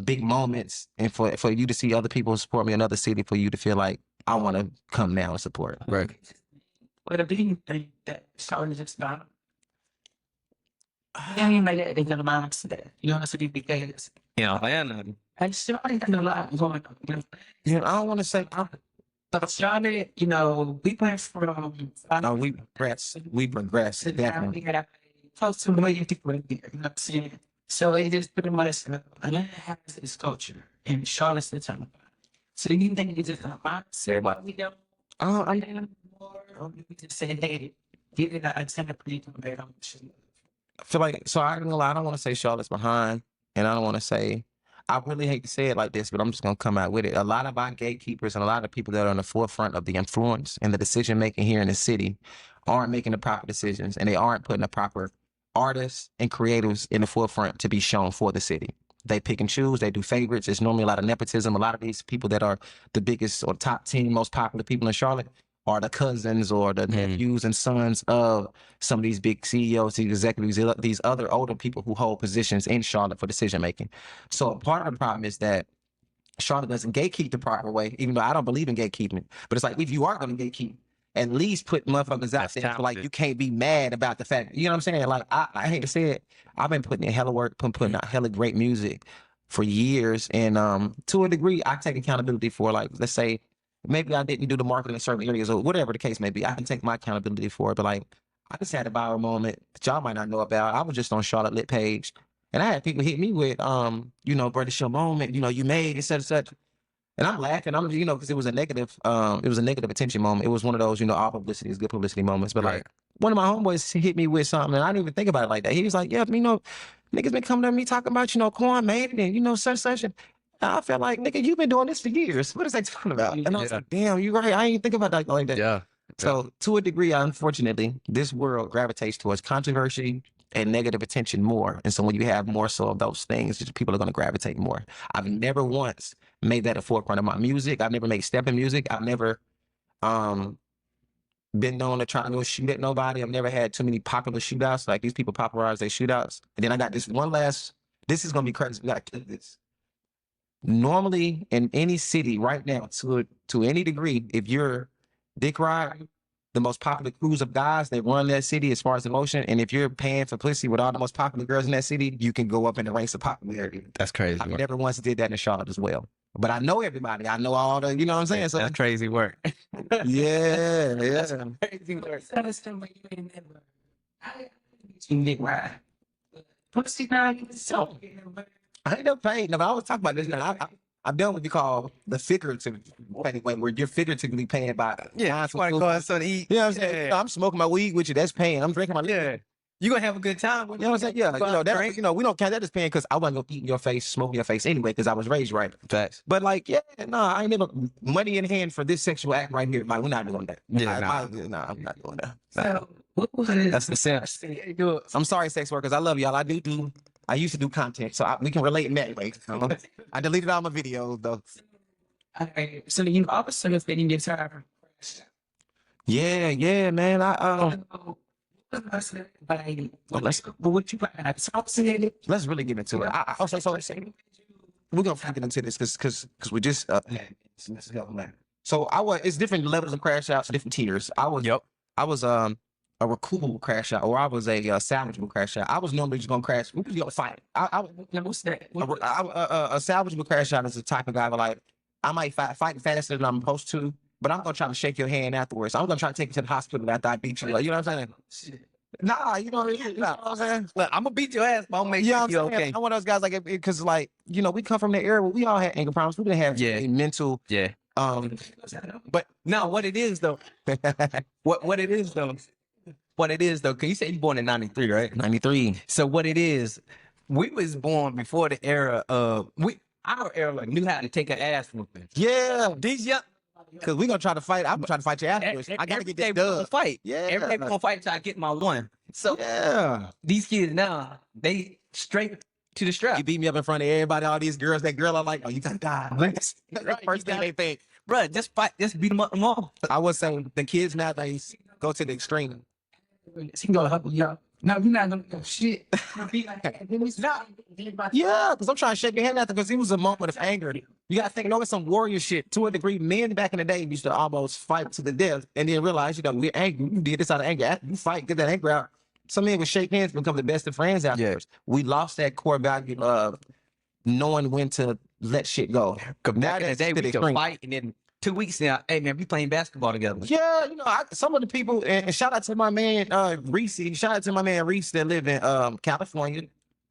big moments, and for you to see other people support me in another city, for you to feel like I want to come now and support. Right. But do you think that Charlotte just not? Yeah, you made it in the minds that honestly because Atlanta. and Charlotte got a lot going on. Yeah, I don't want to say. But Charlotte, we went from We progressed. to now Definitely. we got close to 1 million people in here. You know what I'm saying? So it just pretty much Atlanta has this culture, and Charlotte's the time. So you think it's just a mindset what we don't? Or we just say, hey, give it a attempt to compare on I feel like, so I don't want to say Charlotte's behind, and I don't want to say, I really hate to say it like this, but I'm just going to come out with it. A lot of our gatekeepers and a lot of people that are on the forefront of the influence and the decision making here in the city aren't making the proper decisions, and they aren't putting the proper artists and creatives in the forefront to be shown for the city. They pick and choose. They do favorites. There's normally a lot of nepotism. A lot of these people that are the biggest or top 10 most popular people in Charlotte are the cousins or the nephews and sons of some of these big CEOs, these executives, these other older people who hold positions in Charlotte for decision making. So part of the problem is that Charlotte doesn't gatekeep the proper way, even though I don't believe in gatekeeping. But it's like, if you are going to gatekeep, at least put motherfuckers out there. So like, you can't be mad about the fact, you know what I'm saying? Like, I hate to say it, I've been putting in hella work, putting out hella great music for years. And to a degree, I take accountability for, like, let's say, maybe I didn't do the marketing in certain areas or whatever the case may be. I can take my accountability for it. But like, I just had a viral moment that y'all might not know about. I was just on Charlotte Lit page. And I had people hit me with, you know, bro, this your moment, you know, you made it, such and such. And I'm laughing, you know, because it was a negative attention moment. It was one of those, you know, all publicity is good publicity moments. But like, one of my homeboys hit me with something, and I didn't even think about it like that. He was like, yeah, you know, niggas been coming to me talking about, you know, Quan made it, and, you know, such. And I felt like, nigga, you've been doing this for years. What is that talking about? And I was like, damn, you right. I ain't think about that like that. Yeah. So to a degree, unfortunately, this world gravitates towards controversy and negative attention more. And so when you have more so of those things, people are going to gravitate more. I've never once made that a forefront of my music. I've never made stepping music. I've never been known to try to go shoot at nobody. I've never had too many popular shootouts. Like, these people popularize their shootouts. And then I got this one last, this is going to be crazy. We got to clip this. Normally in any city right now, to any degree, if you're dick ride, the most popular crews of guys that run that city as far as emotion, and if you're paying for pussy with all the most popular girls in that city, you can go up in the ranks of popularity. That's crazy. I never once did that in Charlotte as well. But I know everybody. I know all the, you know what I'm saying? So that's crazy work. yeah. Crazy work. Dick ride. Pussy now, so. I ain't never paid. No, but I was talking about this. I've done what we call the figurative way, where you're figuratively paying by. Yeah, I want to go out something to eat. You know what I'm saying? I'm smoking my weed with you. That's paying. I'm drinking my liquor. You're going to have a good time. You know what I'm saying? Yeah. You know, that, you know, we don't count that as paying because I wasn't going to eat in your face, smoke in your face anyway, because I was raised right. Facts. But like, yeah, no, I ain't never money in hand for this sexual act right here. Like, we're not doing that. I'm not doing that. So, what was it? That's the sense. I'm sorry, sex workers. I love y'all. I used to do content, so we can relate in that way. I deleted all my videos though. Okay, so you also have been in your time. Yeah, man. Let's really get into it. We're gonna get into this because we just so it's different levels of crash outs, different tiers. I was a recoupable crash out, or I was a salvageable crash out. I was normally just gonna crash. We was gonna fight. what's that? A salvageable crash out is the type of guy where, like, I might fight faster than I'm supposed to, but I'm gonna try to shake your hand afterwards. I'm gonna try to take you to the hospital after I beat you. Like, you know what I'm saying? Nah, you know what I'm saying? Look, I'm gonna beat your ass, but I'm gonna make you okay. I'm one of those guys, like, because, like, you know, we come from the era where we all had anger problems. We didn't have mental. Yeah. But no, what it is though, what it is though, cause you said you born in 93, right? 93. So what it is, we was born before the era of our era knew how to take an ass whooping. Yeah. These young, cause we gonna try to fight. I'm trying to fight your ass. I gotta get this done. Fight. Yeah. Every day we gonna fight till I get my one. So yeah, these kids now, they straight to the strap. You beat me up in front of everybody, all these girls. That girl, I'm like, oh, you gotta die. That's the first thing they think. Bruh, just fight, just beat them up tomorrow. I was saying the kids nowadays go to the extreme. She go help you. No, you're not gonna go shit. Yeah, because I'm trying to shake your hand after, because it was a moment of anger. You gotta think, you know, it's some warrior shit. To a degree, men back in the day used to almost fight to the death and then realize, you know, we're angry. You did this out of anger. After you fight, get that anger out. Some men would shake hands, become the best of friends afterwards. We lost that core value of knowing when to let shit go. Back in the day, we could fight, and then 2 weeks now, hey man, we playing basketball together. Yeah, you know, some of the people, and shout out to my man Reese. Shout out to my man Reese that live in California.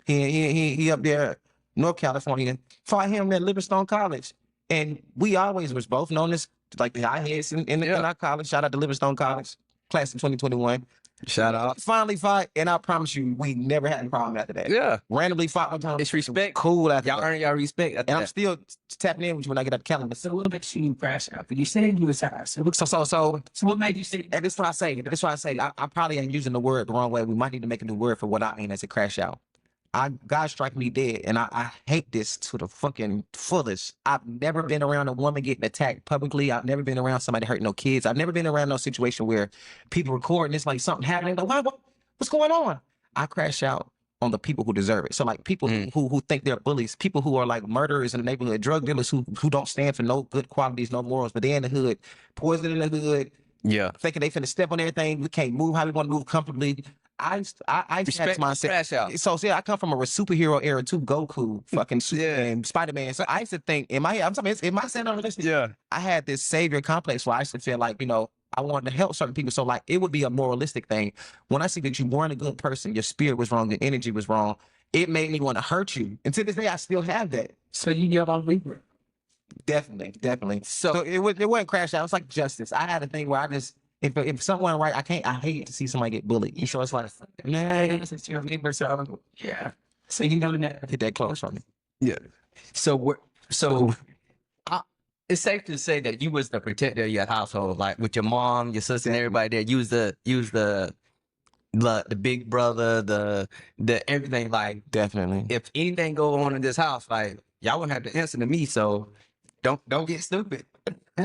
He up there, North California. Fought him at Livingstone College, and we always was both known as like the high heads in our college. Shout out to Livingstone College, class of 2021. Shout out. Finally fight, and I promise you, we never had a problem after that. Yeah. Randomly fought one time. It's respect. Cool after y'all that. earn y'all respect. And I'm still tapping in with you when I get out the calendar. So what makes you crash out? You said you was high. So what made you say? And that's why I say. I probably ain't using the word the wrong way. We might need to make a new word for what I mean as a crash out. God strike me dead, and I hate this to the fucking fullest. I've never been around a woman getting attacked publicly. I've never been around somebody hurting no kids. I've never been around no situation where people recording this like something happening. Like, what's going on? I crash out on the people who deserve it. So like people who think they're bullies, people who are like murderers in the neighborhood, drug dealers who don't stand for no good qualities, no morals, but they're in the hood, poison in the hood. Yeah. Thinking they finna step on everything. We can't move how we want to move comfortably. I had Respect, mindset. crash out. So I come from a superhero era too. Goku, fucking Superman, Spider-Man. So I used to think, am I saying unrealistic? Yeah. I had this savior complex where I used to feel like, I wanted to help certain people. So like it would be a moralistic thing. When I see that you weren't a good person, your spirit was wrong, your energy was wrong, it made me want to hurt you. And to this day, I still have that. So you get on Libra. Definitely. So it wasn't crash out. It was like justice. I had a thing where I just, if someone right, I hate to see somebody get bullied. So it's like, Yeah. So you know that. hit that close on me. Yeah. So it's safe to say that you was the protector of your household, like with your mom, your sister, and everybody there. You was the big brother, the everything. Like, Definitely. if anything go on in this house, like y'all wouldn't have to answer to me. So don't get stupid.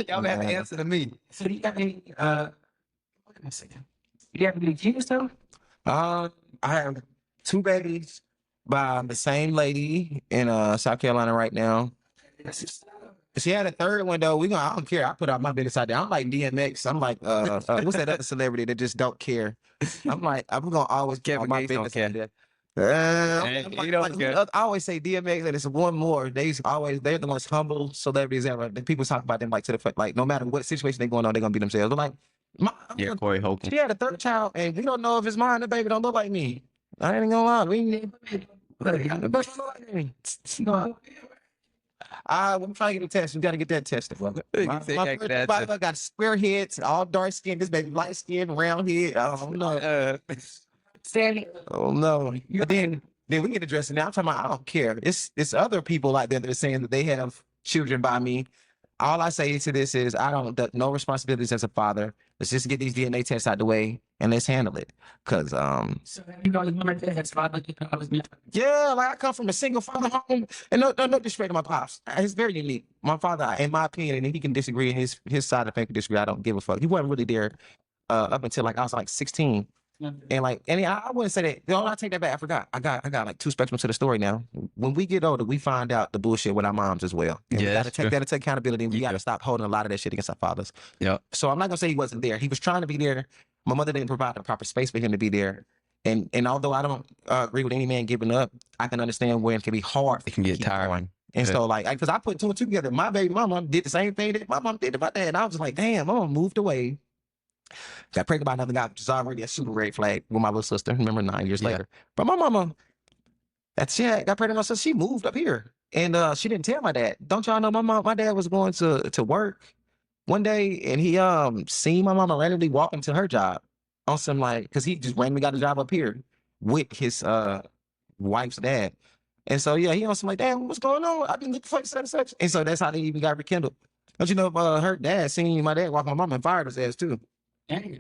Y'all have to answer to me. So do you got any? Wait a second. Do you have any kids though? I have 2 babies by the same lady in South Carolina right now. She had a 3rd one though. I don't care. I put out my business out there. I'm like DMX. I'm like what's that other celebrity that just don't care? I'm gonna always care Kevin my Gates don't business. care. He don't care. I always say DMX, and it's one more. They're the most humble celebrities ever. The people talk about them like to the fact, like no matter what situation they're going on, they're gonna be themselves. They're like, Corey Holcomb. she had a 3rd child, and we don't know if it's mine. The baby don't look like me. I ain't gonna lie. I'm trying to get a test. You got to get that tested. My first got square heads, all dark skin. This baby light skin, round head. I don't know. Oh no. But then we get addressing now. I'm talking about I don't care. It's other people out there that are saying that they have children by me. All I say to this is no responsibilities as a father. Let's just get these DNA tests out the way and let's handle it. Cause So you know, that's father. yeah, like I come from a single father home, and no disrespect to my pops. It's very unique. My father, in my opinion, and he can disagree, and his side of the can disagree. I don't give a fuck. He wasn't really there up until like I was like 16. And I wouldn't say that. I take that back. I forgot. I got like 2 spectrums to the story now. When we get older, we find out the bullshit with our moms as well. And we got to take that into accountability. And we got to stop holding a lot of that shit against our fathers. Yeah. So I'm not gonna say he wasn't there. He was trying to be there. My mother didn't provide the proper space for him to be there. And although I don't agree with any man giving up, I can understand when it can be hard. It can get tiring. And so like, because I put 2 and 2 together. My baby mama did the same thing that my mom did to my dad. And I was like, damn, my mom moved away. Got pregnant by another guy, which is already a super red flag with my little sister. Remember 9 years later. But my mama, got pregnant with my sister. She moved up here. And she didn't tell my dad. Don't y'all know my dad was going to work one day, and he seen my mama randomly walking to her job on some like, because he just randomly got a job up here with his wife's dad. And so he on some like, damn, what's going on? I've been looking for such and such. And so that's how they even got rekindled. Don't you know her dad seen my dad walk my mama and fired his ass too.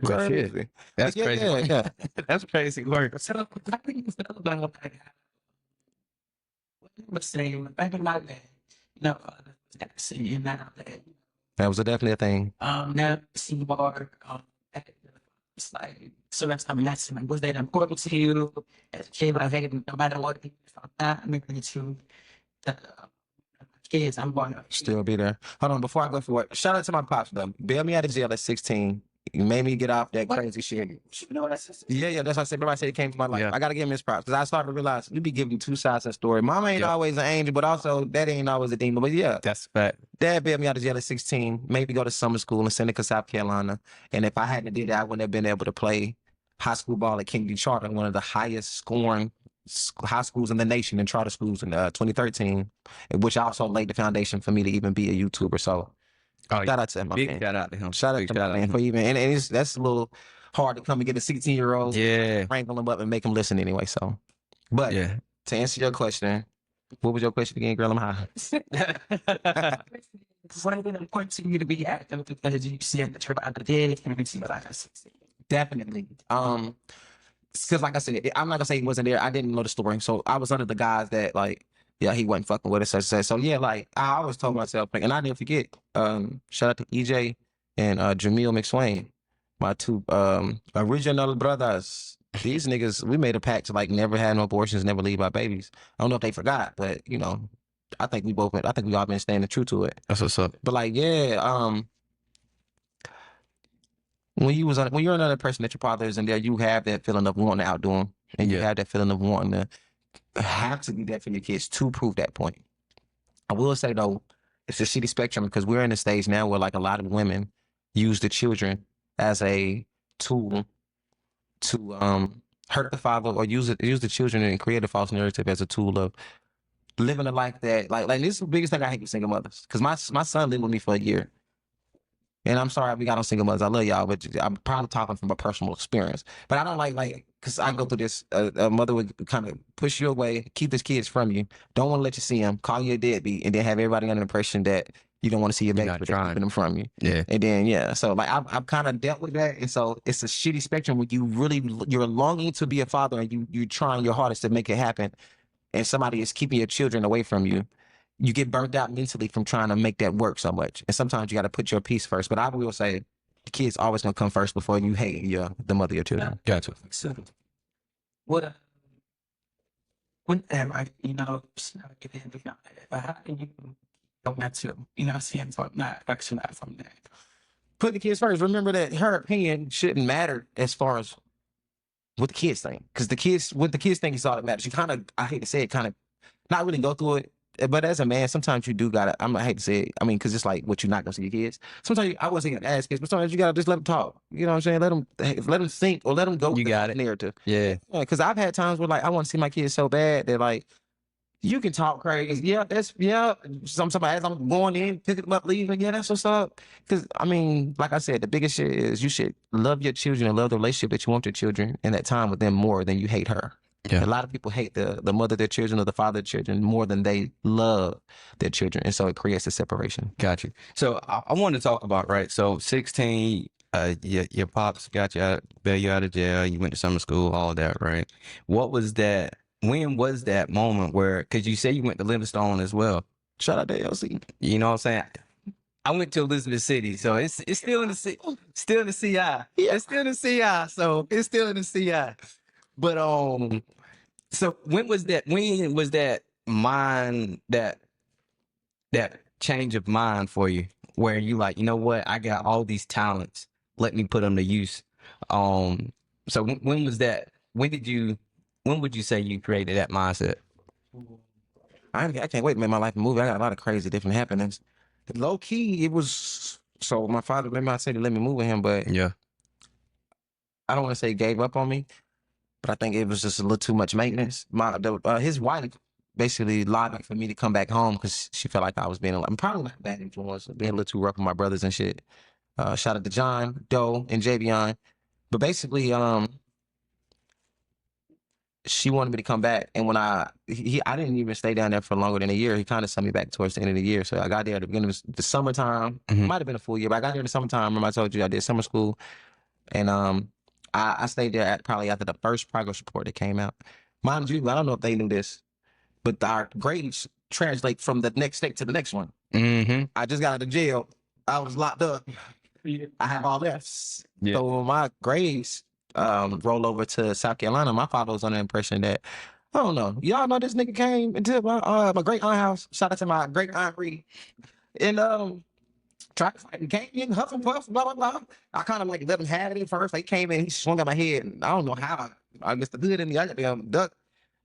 Crazy. That's crazy. Yeah. That's crazy work. So how do you feel about what you were saying back in my day? Seeing now That was definitely a thing. now see more it's like so that's like was that important to you as a kid? I think no matter what I'm going to the kids, I'm going to Still be there. Hold on, before I go for work, shout out to my pops though. Bailed me out of jail at 16. You made me get off that crazy shit. You know what I said? Yeah, that's what I said. Everybody said it came from my life. Yeah. I gotta give him his props because I started to realize you be giving 2 sides of the story. Mama ain't always an angel, but also daddy ain't always a demon. But yeah, That's fact. dad bailed me out of jail at 16, made me go to summer school in Seneca, South Carolina. And if I hadn't did that, I wouldn't have been able to play high school ball at Kennedy Charter, one of the highest scoring high schools in the nation and charter schools in 2013, which also laid the foundation for me to even be a YouTuber. So shout out to him, my Big man. shout out to him. Shout out Big to shout my out man to for him. even, and that's a little hard to come and get a 16-year-old, Yeah. wrangle him up and make him listen anyway. So, but Yeah. to answer your question, what was your question again, girl? I'm high. What I think important to you to be active because you see the trip out the day and you see what I can see. Definitely. because like I said, I'm not gonna say he wasn't there. I didn't know the story, so I was under the guys that like, yeah, he wasn't fucking with us. So yeah, like I always told myself, like, and I didn't forget. Shout out to EJ and Jamil McSwain, my two original brothers. These niggas, we made a pact to like never have no abortions, never leave our babies. I don't know if they forgot, but you know, I think we all been staying true to it. That's what's up. But like, yeah, when you're another person that your father isn't there, you have that feeling of wanting to outdo him, and you have that feeling of wanting to have to be there for your kids to prove that point. I will say though, it's a shitty spectrum because we're in a stage now where like a lot of women use the children as a tool to hurt the father, or use the children and create a false narrative as a tool of living a life that like this is the biggest thing I hate with single mothers, because my son lived with me for a year. And I'm sorry we got on single mothers. I love y'all, but I'm probably talking from a personal experience. But I don't like, because I go through this, a mother would kind of push you away, keep his kids from you, don't want to let you see him, call you a deadbeat, and then have everybody under the impression that you don't want to see your baby, but they're keeping them from you. Yeah. And then, yeah, so like I've kind of dealt with that. And so it's a shitty spectrum where you're longing to be a father and you're trying your hardest to make it happen. And somebody is keeping your children away from you. You get burnt out mentally from trying to make that work so much. And sometimes you got to put your peace first. But I will say the kid's always going to come first before you hate the mother of your children. Gotcha. So, what, whenever, you know, get in, but how can you go back to, you know, seeing from that, actually not from that? Put the kids first. Remember that her opinion shouldn't matter as far as what the kids think. Because what the kids think is all that matters. You kind of, I hate to say it, kind of not really go through it. But as a man, sometimes you do gotta. I hate to say it. I mean, because it's like what you're not gonna see your kids. Sometimes I wasn't gonna ask kids, but sometimes you gotta just let them talk. You know what I'm saying? Let them think, or let them go. You got it. Narrative. Yeah. Because I've had times where like I want to see my kids so bad that like you can talk crazy. Yeah. Somebody as I'm going in, picking them up, leaving. Yeah, that's what's up. Because I mean, like I said, the biggest shit is you should love your children and love the relationship that you want with your children and that time with them more than you hate her. Yeah. A lot of people hate the mother of their children or the father of their children more than they love their children. And so it creates a separation. Got you. So I want to talk about, right? So 16, your pops got you out, bailed you out of jail. You went to summer school, all of that, right? What was that? When was that moment where, because you say you went to Livingstone as well. Shout out to LC. You know what I'm saying? I went to Elizabeth City, so it's still in the CI. Yeah. It's still in the CI, so it's still in the CI. But so when was that mind, that change of mind for you, where you like, you know what, I got all these talents, let me put them to use. So when was that? When would you say you created that mindset? I can't wait to make my life a movie. I got a lot of crazy different happenings. Low key, it was so my father, let me move with him, but Yeah. I don't want to say gave up on me, but I think it was just a little too much maintenance. His wife basically lobbied for me to come back home because she felt like I was being probably not a bad influence, being a little too rough with my brothers and shit. Shout out to John, Doe, and Javion. But basically, she wanted me to come back, and when I didn't even stay down there for longer than a year. He kind of sent me back towards the end of the year. So I got there at the beginning of the summertime. Mhm. Might have been a full year, but I got there in the summertime. Remember I told you I did summer school, and I stayed there probably after the first progress report that came out. Mind you, I don't know if they knew this, but our grades translate from the next state to the next one. Mm-hmm. I just got out of jail. I was locked up. I have all Fs. Yeah. So when my grades roll over to South Carolina, my father was under the impression that, I don't know, y'all know this nigga came into my great aunt house. Shout out to my great aunt Reed. And tried to fight and came in, huff and puff, blah, blah, blah. I kind of like let him have it at first. They came in, he swung at my head, and I don't know how I missed the hood in the other duck.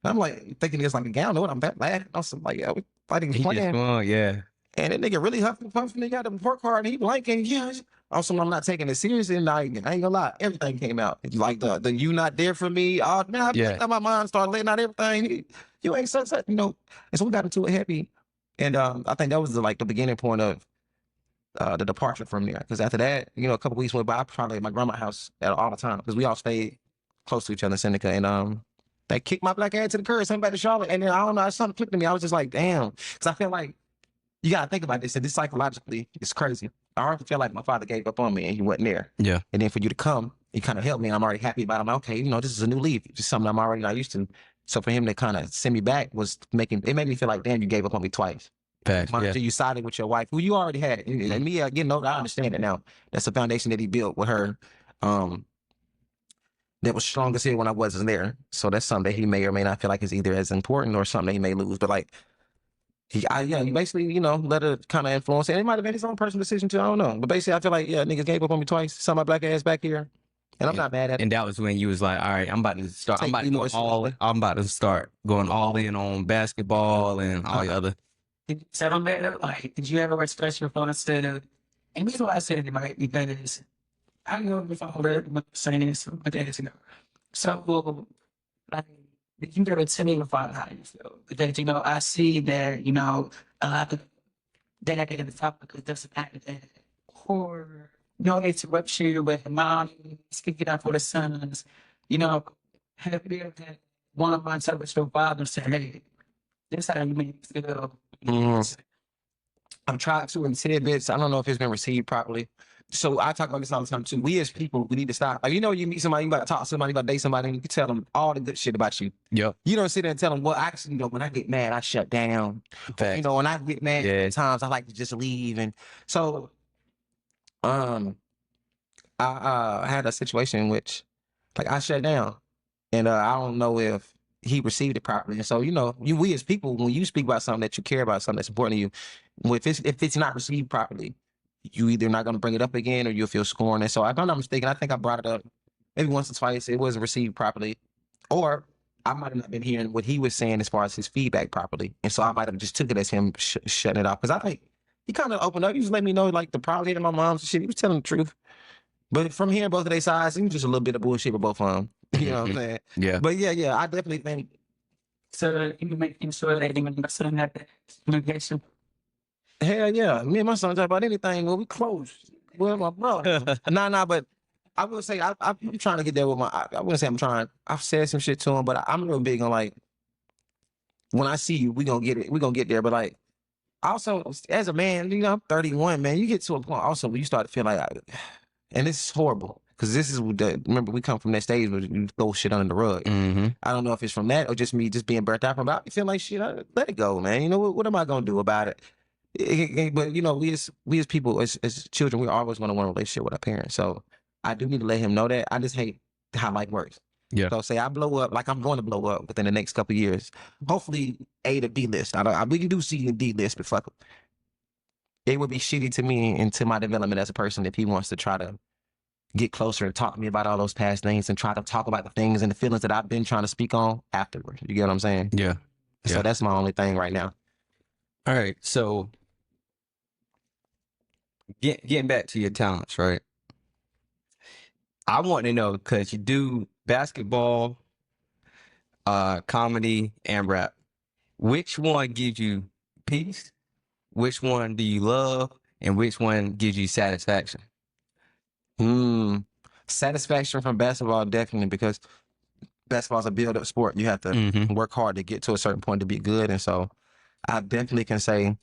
And I'm like thinking it's like a gown. What I'm that bad. I was like, yeah, we fighting He just playing. swung, yeah. And that nigga really huffing and puffing. He got the report card and he blanking. Yeah. Also, I'm not taking it seriously. And I ain't gonna lie. Everything came out. Like the you not there for me. Oh, man, my mind started letting out everything. You ain't such, you know. And so we got into it heavy. And I think that was the beginning point of the departure from there. Because after that, you know, a couple weeks went by. I probably at my grandma's house all the time because we all stayed close to each other in Seneca. And they kicked my black ass to the curb, sent back to Charlotte. And then I don't know, something clicked to me. I was just like, damn. Because I feel like you gotta think about this, and this psychologically is crazy. I already feel like my father gave up on me and he wasn't there. Yeah. And then for you to come, he kind of helped me. I'm already happy about it. I'm like, okay, this is a new leaf. Just something I'm already not used to. So for him to kind of send me back it made me feel like, damn, you gave up on me twice. Facts. Mind Yeah. you, you sided with your wife, who you already had. And me, getting older, I understand it now. That's the foundation that he built with her. That was strong as hell when I wasn't there. So that's something that he may or may not feel like is either as important or something that he may lose. But like, he basically, let it kind of influence. And it might have been his own personal decision too. I don't know. But basically, I feel like, niggas gave up on me twice. Saw my black ass back here. And I'm not mad at it. And that was when you was like, all right, I'm about to start. I'm about to start going all in on basketball and all the other. Did you settle better? Like, did you ever express your feelings to the, and this is why I said it, right? Because I know if I heard saying this my days ago. So, like, did you ever tell me about how you feel? Because, I see that, a lot of that in the topic it doesn't matter that, or, interrupt you with mom speaking up for the sons, have you ever had one of my talk with your father and say, hey, this how you make me feel? I'm trying to in tidbits. I don't know if it's been received properly. So I talk about this all the time too. We as people, we need to stop. Like, you meet somebody, you about to talk to somebody, you about to date somebody, and you can tell them all the good shit about you. Yeah. You don't sit there and tell them, well, actually, when I get mad, I shut down. Facts. When I get mad, at times I like to just leave. And so, I had a situation in which, like, I shut down, and I don't know if he received it properly. And so, we as people, when you speak about something that you care about, something that's important to you, if it's not received properly, you either not going to bring it up again or you'll feel scorned. And so, if I'm not mistaken, I think I brought it up maybe once or twice. It wasn't received properly, or I might have not been hearing what he was saying as far as his feedback properly. And so I might have just took it as him shutting it off. Because I think he kind of opened up. He was letting me know, like, the problem in my mom's and shit. He was telling the truth. But from hearing both of their sides, it was just a little bit of bullshit with both of them. You know what I'm saying? Yeah. But yeah, I definitely think. So you making sure that even my son had that communication. Hell yeah. Me and my son talk about anything. Well, we close. Well, my brother. Nah, but I will say I'm trying to get there with I wouldn't say I'm trying. I've said some shit to him, but I'm real big on, like, when I see you, we gonna get it. We gonna get there. But, like, also as a man, I'm 31, man. You get to a point also where you start to feel like, and this is horrible. Because this is remember, we come from that stage where you throw shit under the rug. Mm-hmm. I don't know if it's from that or just me just being burnt out from it. I feel like shit, let it go, man. What am I going to do about it? But, we as people, as children, we always want to want a relationship with our parents. So I do need to let him know that. I just hate how life works. Yeah. So say I blow up, like I'm going to blow up within the next couple of years. Hopefully A to B list. We can do C and D list, but fuck it. It would be shitty to me and to my development as a person if he wants to try to get closer and talk to me about all those past things and try to talk about the things and the feelings that I've been trying to speak on afterwards. You get what I'm saying? Yeah. So that's my only thing right now. All right. So getting back to your talents, right? I want to know, because you do basketball, comedy, and rap. Which one gives you peace? Which one do you love? And which one gives you satisfaction? Satisfaction from basketball, definitely, because basketball is a build-up sport. You have to work hard to get to a certain point to be good. And so I definitely can say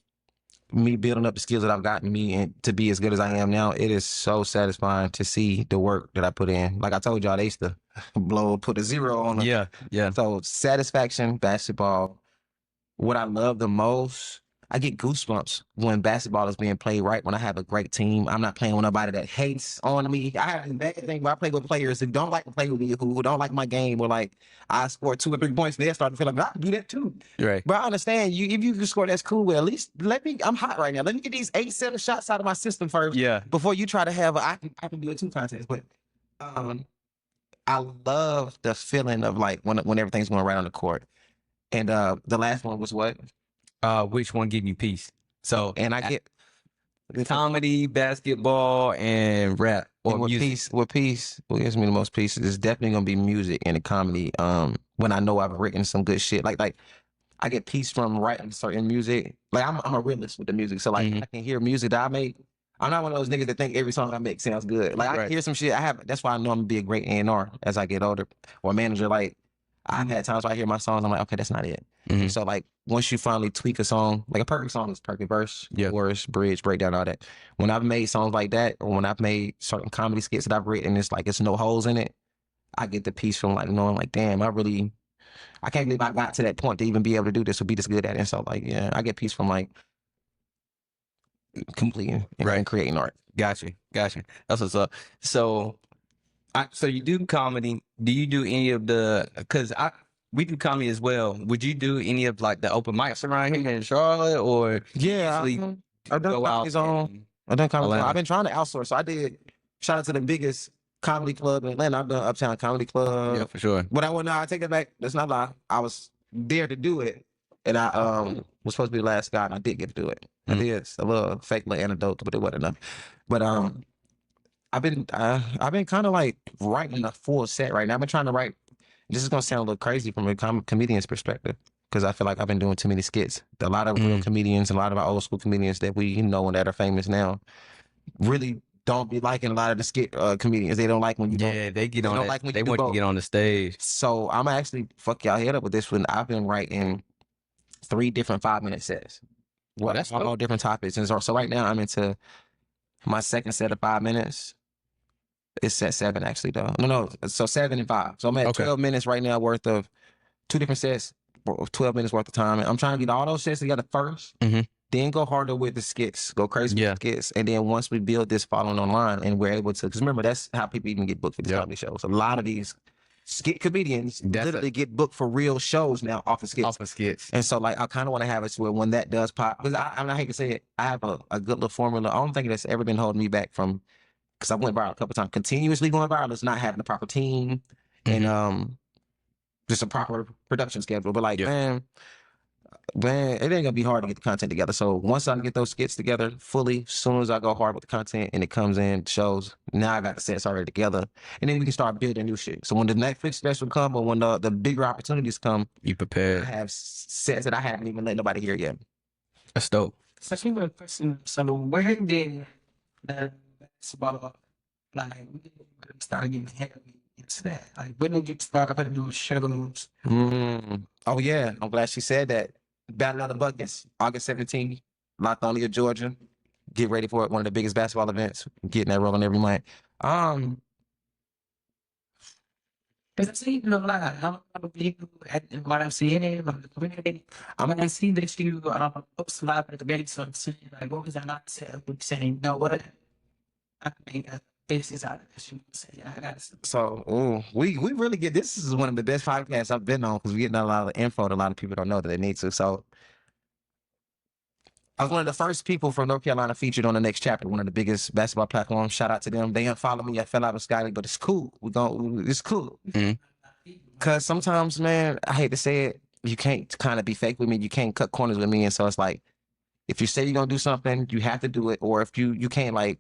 me building up the skills that I've gotten me and to be as good as I am now, it is so satisfying to see the work that I put in. Like I told y'all, they used to put a 0 on it. Yeah. So satisfaction, basketball. What I love the most, I get goosebumps when basketball is being played right, when I have a great team. I'm not playing with nobody that hates on me. I have a bad thing where I play with players who don't like to play with me, who don't like my game, or like I score 2 or 3 points, they start to feel like I can do that too. Right. But I understand you. If you can score, that's cool. Well, at least I'm hot right now. Let me get these 8-7 shots out of my system first. Yeah. Before you try to have I can do a 2 contest. But I love the feeling of like when everything's going right on the court. And the last one was what? Which one give you peace? So, and I get comedy, basketball, and rap or what music. What gives me the most peace is definitely gonna be music and the comedy. When I know I've written some good shit, like I get peace from writing certain music. Like I'm a realist with the music, so like I can hear music that I make. I'm not one of those niggas that think every song I make sounds good. Like I can hear some shit. That's why I know I'm gonna be a great A&R as I get older or manager. Like I've had times where I hear my songs, I'm like, okay, that's not it. Mhm. So like once you finally tweak a song, like a perfect song is perfect verse, Yeah. chorus, bridge, breakdown, all that. When I've made songs like that, or when I've made certain comedy skits that I've written, it's like it's no holes in it. I get the piece from like knowing like, damn, I can't believe I got to that point to even be able to do this or be this good at it. And so like, yeah, I get peace from like completing and creating art. Gotcha. That's what's up. So, so you do comedy. Do you do any of the? Because we do comedy as well. Would you do any of like the open mics around here in Charlotte, or Yeah, usually I've done go out comedy zone. and- I've done comedy zone. Atlanta? I've been trying to outsource. So I did. Shout out to the biggest comedy club in Atlanta. I've done Uptown Comedy Club. Yeah, for sure. But I take it back. That's not a lie. I was there to do it, and I was supposed to be the last guy, and I did get to do it. I did. It's a little fake little anecdote, but it wasn't enough. But I've been kind of like writing a full set right now. I've been trying to write. This is gonna sound a little crazy from a comedian's perspective, because I feel like I've been doing too many skits. A lot of real comedians, a lot of our old school comedians that we know and that are famous now, really don't be liking a lot of the skit comedians. They don't like when you They get on. don't It. like when They you do want you to both. get on the stage. So I'm actually fuck y'all head up with this one. I've been writing 3 different 5-minute sets. Well, that's all different topics. And so right now I'm into my second set of 5 minutes. It's set 7 actually though. No. So 7 and 5. So I'm at 12 minutes right now worth of 2 different sets, 12 minutes worth of time. And I'm trying to get all those sets together first. Then go harder with the skits, go crazy with the skits. And then once we build this following online and we're able to, because remember, that's how people even get booked for these comedy shows. A lot of these skit comedians literally get booked for real shows now off of skits. And so like, I kind of want to have it to where when that does pop, because I hate to say it, I have a good little formula. I don't think that's ever been holding me back from, because I went viral a couple times. Continuously going viral is not having the proper team and just a proper production schedule. But like, man, it ain't gonna be hard to get the content together. So once I get those skits together fully, as soon as I go hard with the content and it comes in, shows, now I got the sets already together. And then we can start building new shit. So when the Netflix special come or when the bigger opportunities come, you prepared. I have sets that I haven't even let nobody hear yet. That's dope. So she was a question. So where did the basketball like start getting heavy into that? Like when did you start putting those shows? Oh yeah, I'm glad she said that. Battle of the Buckets, August 17th, Lithonia, Georgia. Get ready for it. One of the biggest basketball events. Getting that rolling every month. Because I've seen a lot of people and what I'm seeing about the community. I see that you post a lot of the debates on saying like, what was I not saying? No, what? I made a basis out of this. You say, I got some. So, we really get, this is one of the best podcasts I've been on because we're getting a lot of info that a lot of people don't know that they need to. So, I was one of the first people from North Carolina featured on the Next Chapter, one of the biggest basketball platforms. Shout out to them. They unfollowed me. I fell out with Scotty, but it's cool. It's cool. Because sometimes, man, I hate to say it, you can't kind of be fake with me. You can't cut corners with me. And so it's like, if you say you're going to do something, you have to do it. Or if you can't like,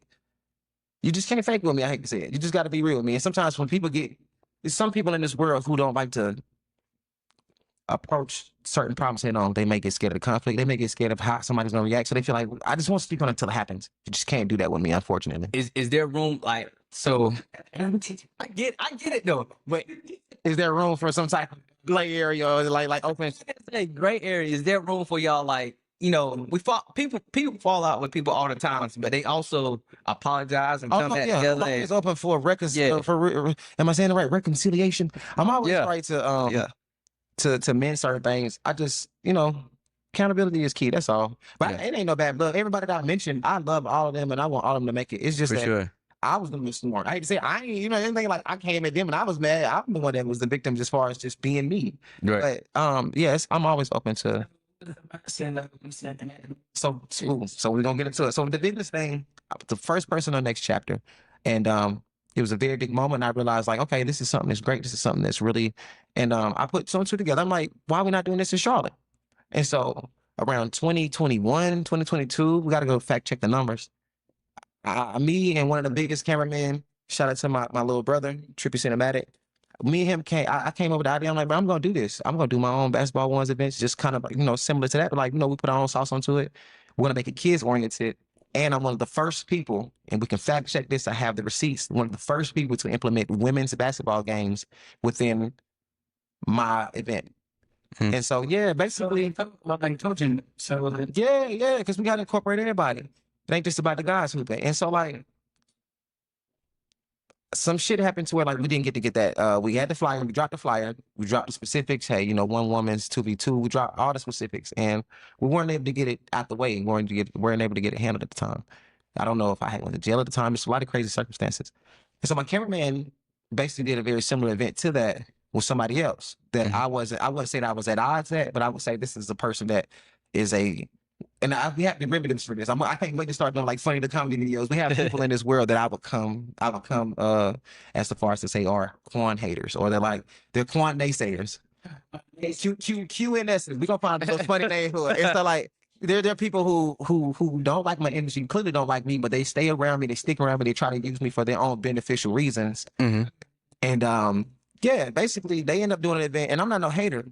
you just can't fake with me. I hate to say it. You just got to be real with me. And sometimes when people there's some people in this world who don't like to approach certain problems head on. They may get scared of the conflict. They may get scared of how somebody's going to react. So they feel like, I just want to speak on it until it happens. You just can't do that with me, unfortunately. Is there room like, so I get it though, but is there room for some type of gray area or like open? Gray area. Is there room for y'all like, you know, people fall out with people all the time, but they also apologize and come back together. It's open for am I saying the right? Reconciliation. I'm always right to mend certain things. I just, accountability is key. That's all. But it ain't no bad blood. Everybody that I mentioned, I love all of them and I want all of them to make it. It's just for that sure. I was the most smart. I hate to say I ain't, anything like I came at them and I was mad. I'm the one that was the victim as far as just being me. Right. But yes, I'm always open to. So we're gonna get into it. So the biggest thing, the first person on Next Chapter, and it was a very big moment. I realized like, okay, this is something that's great. This is something that's really, and I put 2 and 2 together. I'm like, why are we not doing this in Charlotte? And so around 2021, 2022, we got to go fact check the numbers. Me and one of the biggest cameramen, shout out to my little brother, Trippy Cinematic. Me and him I came up with the idea. I'm like, bro, I'm going to do this. I'm going to do my own Basketball Ones events, just kind of like, similar to that. But like, we put our own sauce onto it. We're going to make it kids oriented. And I'm one of the first people, and we can fact check this. I have the receipts. One of the first people to implement women's basketball games within my event. And so, yeah, basically, like coaching. So like, yeah, because we got to incorporate everybody. It ain't just about the guys hooping. And so, like, some shit happened to where, like, we didn't get to get that. We had the flyer, we dropped the flyer, we dropped the specifics. Hey, you know, one woman's 2v2. We dropped all the specifics, and we weren't able to get it out the way. We weren't able to get it handled at the time. I don't know if I had went to jail at the time. It's a lot of crazy circumstances. And so my cameraman basically did a very similar event to that with somebody else that I wouldn't say that I was at odds at, but I would say this is a person that is we have to remember this for this. I can't wait to start doing like funny the comedy videos. We have people in this world that I would come as far as to say are Quan haters, or they're Quan naysayers. QNS. We're gonna find those funny names for it. It's like there are people who don't like my energy, clearly don't like me, but they stay around me, they stick around me, they try to use me for their own beneficial reasons. And yeah, basically they end up doing an event, and I'm not no hater.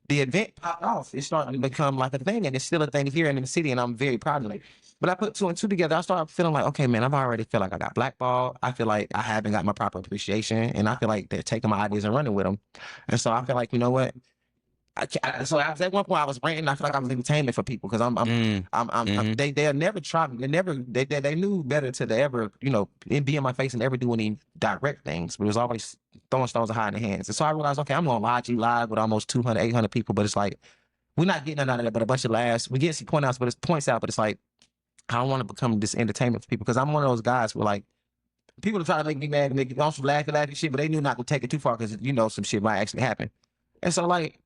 The event popped off. It's starting to become like a thing, and it's still a thing here in the city, and I'm very proud of it. But I put two and two together. I started feeling like, okay, man, I've already feel like I got blackballed. I feel like I haven't got my proper appreciation, and I feel like they're taking my ideas and running with them. And so I feel like, you know what? So I was at one point I was ranting. I feel like I was entertainment for people because they'll never try. They knew better to ever, you know, be in my face and ever do any direct things. But it was always throwing stones and hiding their hands. And so I realized, okay, I'm on live with almost 200, 800 people, but it's like we're not getting none out of that, but a bunch of laughs. We get some points out, but it's like I don't want to become this entertainment for people because I'm one of those guys where like people try to make me mad and make me also laugh and shit, but they knew not to take it too far because you know some shit might actually happen. And so like.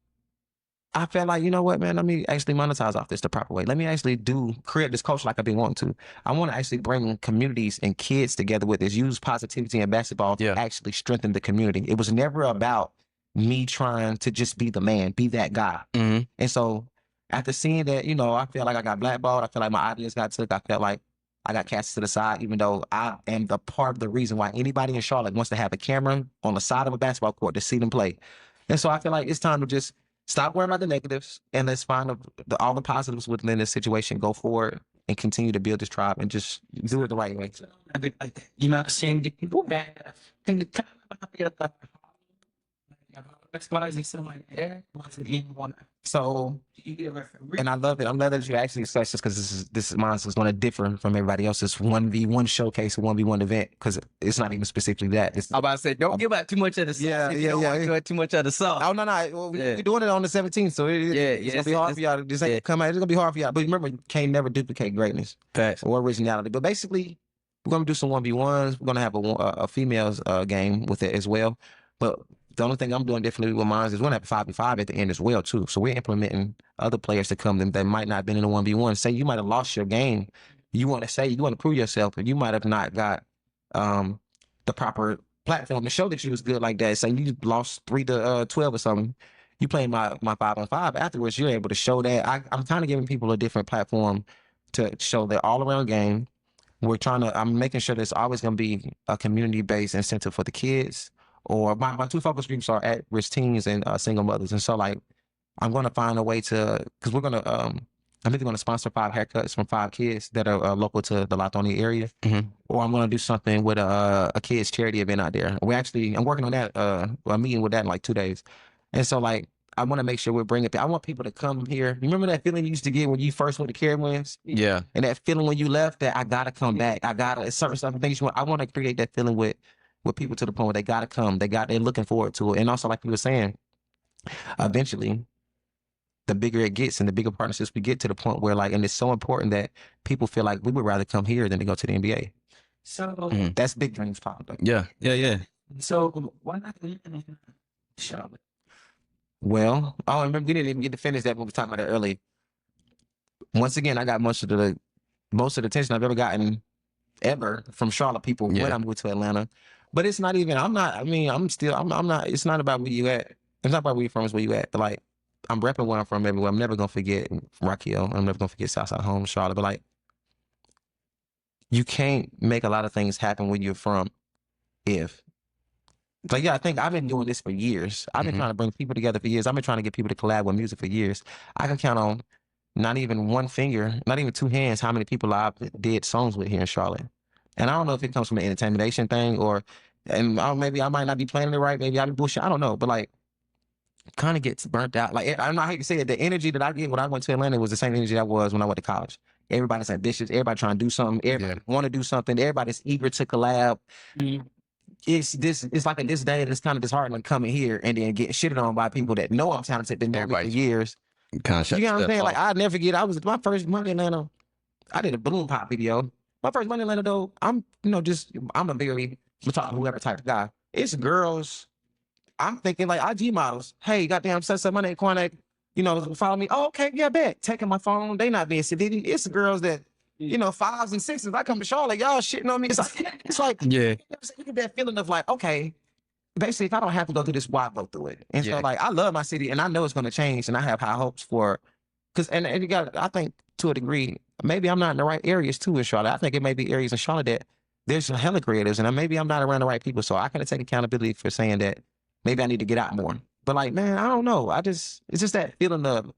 I felt like, you know what, man, let me actually monetize off this the proper way. Let me actually create this culture like I've been wanting to. I want to actually bring communities and kids together with this, use positivity and basketball to actually strengthen the community. It was never about me trying to just be the man, be that guy. And so after seeing that, you know, I feel like I got blackballed. I feel like my ideas got took. I felt like I got cast to the side, even though I am the part of the reason why anybody in Charlotte wants to have a camera on the side of a basketball court to see them play. And so I feel like it's time to just stop worrying about the negatives and let's find all the positives within this situation, go forward and continue to build this tribe and just do it the right way. You know, seeing the people that so, and I love it. I'm glad that you actually discussed this because this mine is going to differ from everybody else's 1v1 showcase or 1v1 event because it's not even specifically that. I'm about to say, don't give out too much of the sauce. Yeah. Give out too much of the sauce. Oh, no. Well, we're doing it on the 17th, so it's going to be hard for y'all to just come out. It's going to be hard for y'all. But remember, you can't never duplicate greatness or originality. But basically, we're going to do some 1v1s. We're going to have a females game with it as well. But the only thing I'm doing differently with mine is we're going to have a 5v5 at the end as well, too. So we're implementing other players to come that might not have been in a 1v1. Say you might have lost your game. You want to prove yourself, but you might have not got the proper platform to show that you was good like that. Say you lost 3 to 12 or something. You playing my 5-on-5. Afterwards, you're able to show that. I'm kind of giving people a different platform to show their all-around game. I'm making sure there's always going to be a community-based incentive for the kids. Or my 2 focus groups are at-risk teens and single mothers. And so, like, I'm going to find a way to, because we're going to, I'm either going to sponsor 5 haircuts from 5 kids that are local to the Latonia area, or I'm going to do something with a kids charity event out there. I'm working on that, a meeting with that in like 2 days. And so, like, I want to make sure we're bringing, I want people to come here. You remember that feeling you used to get when you first went to Caribbeans? Yeah. And that feeling when you left that I got to come back. Certain stuff, things I want to create that feeling with people to the point where they gotta come, they're looking forward to it. And also, like you were saying, eventually the bigger it gets and the bigger partnerships we get to the point where like, and it's so important that people feel like we would rather come here than to go to the NBA. So that's big dreams, Pop. Yeah. So why not in Charlotte? Well, I remember we didn't even get to finish that when we were talking about it earlier. Once again, I got most of the attention I've ever gotten ever from Charlotte people when I moved to Atlanta. But it's not even, I'm not, it's not about where you at. It's not about where you're from, it's where you at. But like, I'm repping where I'm from everywhere. I'm never going to forget Rock Hill. I'm never going to forget Southside Home, Charlotte. But like, you can't make a lot of things happen where you're from I think I've been doing this for years. I've been trying to bring people together for years. I've been trying to get people to collab with music for years. I can count on not even one finger, not even 2 hands, how many people I've did songs with here in Charlotte. And I don't know if it comes from an intimidation thing maybe I might not be playing it right. Maybe I'm bullshit. I don't know. But like, kind of gets burnt out. Like I'm not hate to say it, the energy that I get when I went to Atlanta was the same energy that was when I went to college. Everybody's ambitious. Everybody trying to do something. Everybody want to do something. Everybody's eager to collab. It's like in this day it's kind of disheartening coming here and then getting shitted on by people that know I'm talented, been know me for years. Kind of You know what I'm saying? off. Like I never forget. I was my first month in Atlanta. I did a balloon pop video. My first month in Atlanta though, I'm a very whoever type of guy. It's girls. I'm thinking like IG models. Hey, goddamn, my name Quan, follow me. Oh, okay, yeah, bet. Taking my phone. They not being sedity. It's girls that, fives and sixes. I come to Charlotte, y'all shitting on me. It's like Yeah. you get that feeling of like, okay, basically, if I don't have to go through this, why go through it? And so like, I love my city and I know it's going to change and I have high hopes for, and you got, I think to a degree, maybe I'm not in the right areas too in Charlotte. I think it may be areas in Charlotte that there's some hella creatives and maybe I'm not around the right people. So I kind of take accountability for saying that maybe I need to get out more. But like, man, I don't know. It's just that feeling of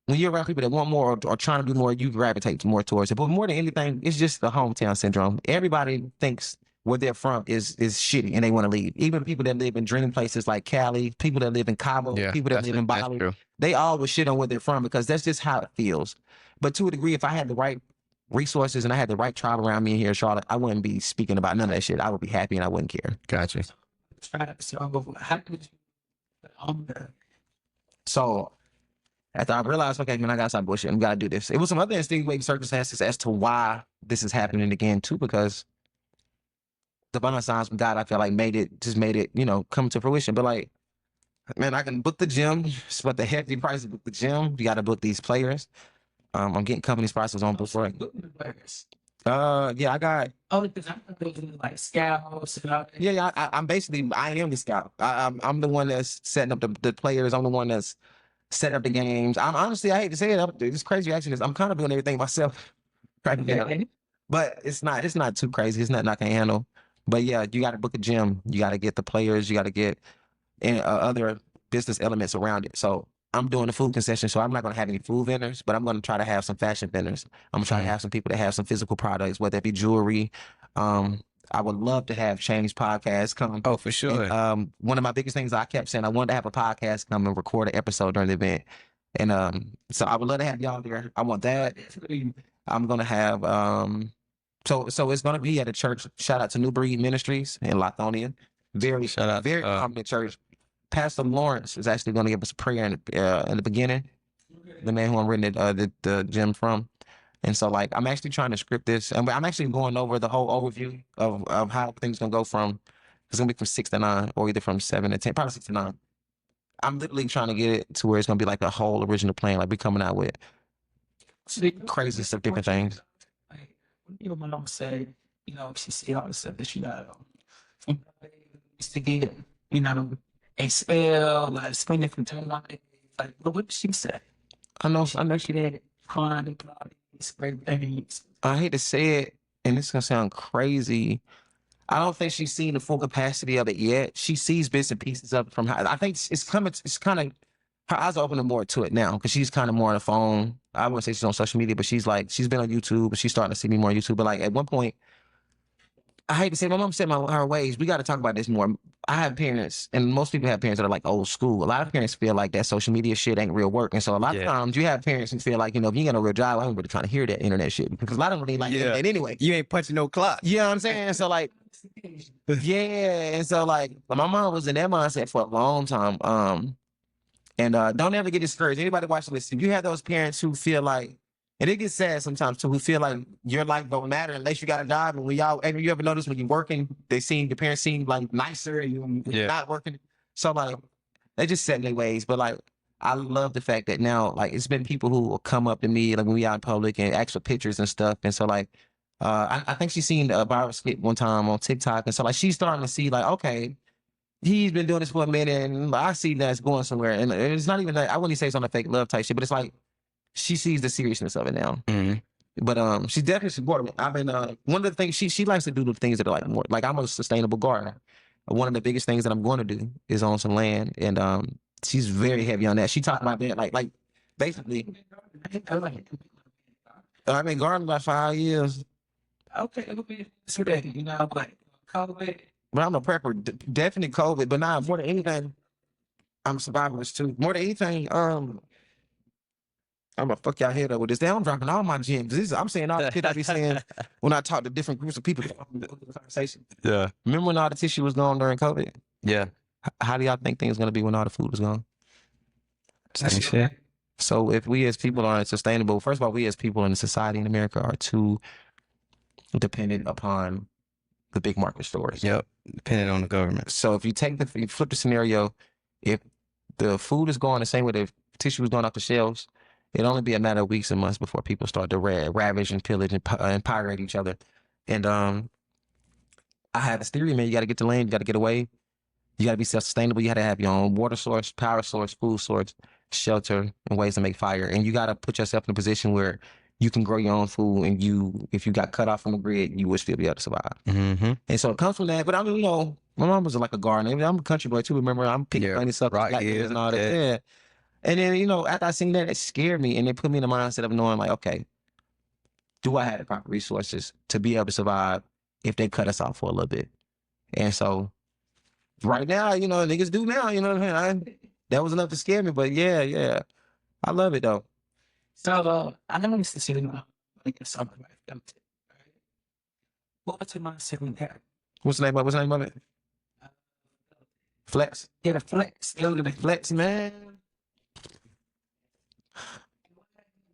when you're around people that want more or trying to do more, you gravitate more towards it. But more than anything, it's just the hometown syndrome. Everybody thinks where they're from is shitty and they want to leave. Even people that live in dream places like Cali, people that live in Cabo, people that live in Bali, they always shit on where they're from because that's just how it feels. But to a degree, if I had the right resources and I had the right tribe around me here in Charlotte, I wouldn't be speaking about none of that shit. I would be happy and I wouldn't care. Gotcha. So how did you So after I realized, okay, man, I gotta stop bullshit. I gotta do this. It was some other extenuating circumstances as to why this is happening again too, because divine signs from God, I feel like made it, come to fruition. But like, man, I can book the gym. It's what the hefty price to book the gym. You gotta book these players. I'm getting company sponsors on before. I got. Oh, because I'm like scouts and all that. Yeah, I'm basically I am the scout. I'm the one that's setting up the players. I'm the one that's setting up the games. I'm honestly, I hate to say it, it's crazy actually. I'm kind of doing everything myself right now. But it's not too crazy. It's nothing I can handle. But yeah, you got to book a gym. You got to get the players. You got to get other business elements around it. So I'm doing the food concession. So I'm not going to have any food vendors, but I'm going to try to have some fashion vendors. I'm going to try to have some people that have some physical products, whether it be jewelry. I would love to have Change Podcast come. Oh, for sure. And, one of my biggest things I kept saying, I wanted to have a podcast come and record an episode during the event. And so I would love to have y'all there. I want that. I'm going to have, so it's going to be at a church. Shout out to New Breed Ministries in Lithonia. Very prominent church. Pastor Lawrence is actually going to give us a prayer in the beginning. The man who I'm renting the gym from. And so, like, I'm actually trying to script this. And I'm actually going over the whole overview of how things going to go from, it's going to be from 6 to 9 or either from 7 to 10, probably 6 to 9. I'm literally trying to get it to where it's going to be like a whole original plan. Like, we're coming out with crazy stuff, different things. Like, when my mom say, she see all the stuff that she got from used to get, a spell, like spending from time like what did she say? I know she did Quan and these great things. I hate to say it, and it's gonna sound crazy. I don't think she's seen the full capacity of it yet. She sees bits and pieces of it from her. I think it's kind of her eyes are opening more to it now because she's kind of more on the phone. I wouldn't say she's on social media, but she's been on YouTube, but she's starting to see me more on YouTube. But like at one point, I hate to say, my mom said her ways. We got to talk about this more. I have parents, and most people have parents that are like old school. A lot of parents feel like that social media shit ain't real work. And so a lot of times you have parents who feel like, if you ain't got a real job, I ain't really trying to hear that internet shit because a lot of them really like internet anyway. You ain't punching no clock. You know what I'm saying? So like, and so like, my mom was in that mindset for a long time. And don't ever get discouraged. Anybody watching this, if you have those parents who feel like, and it gets sad sometimes too, who feel like your life don't matter unless you got a job. And you ever notice when you're working, your parents seem like nicer and you're not working. So like, they just set their ways. But like, I love the fact that now, like, it's been people who will come up to me, like when we out in public and ask for pictures and stuff. And so like, I think she's seen a viral skit one time on TikTok. And so like, she's starting to see like, okay, he's been doing this for a minute and I see that's going somewhere. And it's not even like, I wouldn't say it's on a fake love type shit, but it's like, she sees the seriousness of it now. Mm-hmm. But she's definitely supportive. I've been one of the things she likes to do the things that are like more like I'm a sustainable gardener. One of the biggest things that I'm going to do is own some land, and she's very heavy on that. She talked about that like basically. I've been gardening about 5 years. Okay, it'll be today, like COVID. But I'm a prepper, definitely COVID, but not more than anything. I'm a survivalist too. More than anything, I'm gonna fuck y'all head up with this. I'm dropping all my gems. I'm saying all the shit I be saying when I talk to different groups of people. Conversation. Yeah. Remember when all the tissue was gone during COVID? Yeah. How do y'all think things gonna be when all the food is gone? Same shit. So if we as people aren't sustainable, first of all, we as people in the society in America are too dependent upon the big market stores. Yep. Depending on the government. So if you you flip the scenario, if the food is going the same way the tissue is going off the shelves, it'll only be a matter of weeks and months before people start to ravage and pillage and pirate each other. And I have this theory, man. You got to get to land. You got to get away. You got to be self-sustainable. You got to have your own water source, power source, food source, shelter, and ways to make fire. And you got to put yourself in a position where you can grow your own food. And if you got cut off from the grid, you would still be able to survive. Mm-hmm. And so it comes from that. But I mean, my mom was like a gardener. I'm a country boy too. Remember, I'm picking funny stuff, right here, and all that. Yeah. And then, after I seen that, it scared me. And it put me in the mindset of knowing, like, okay, do I have the proper resources to be able to survive if they cut us off for a little bit? And so right now, niggas do now, you know what I mean? That was enough to scare me. But yeah. I love it, though. So, I noticed this, like a summer life dumped it, right? What's in my second hair? What's the name of it? Flex. Yeah, the Flex. Flex, man.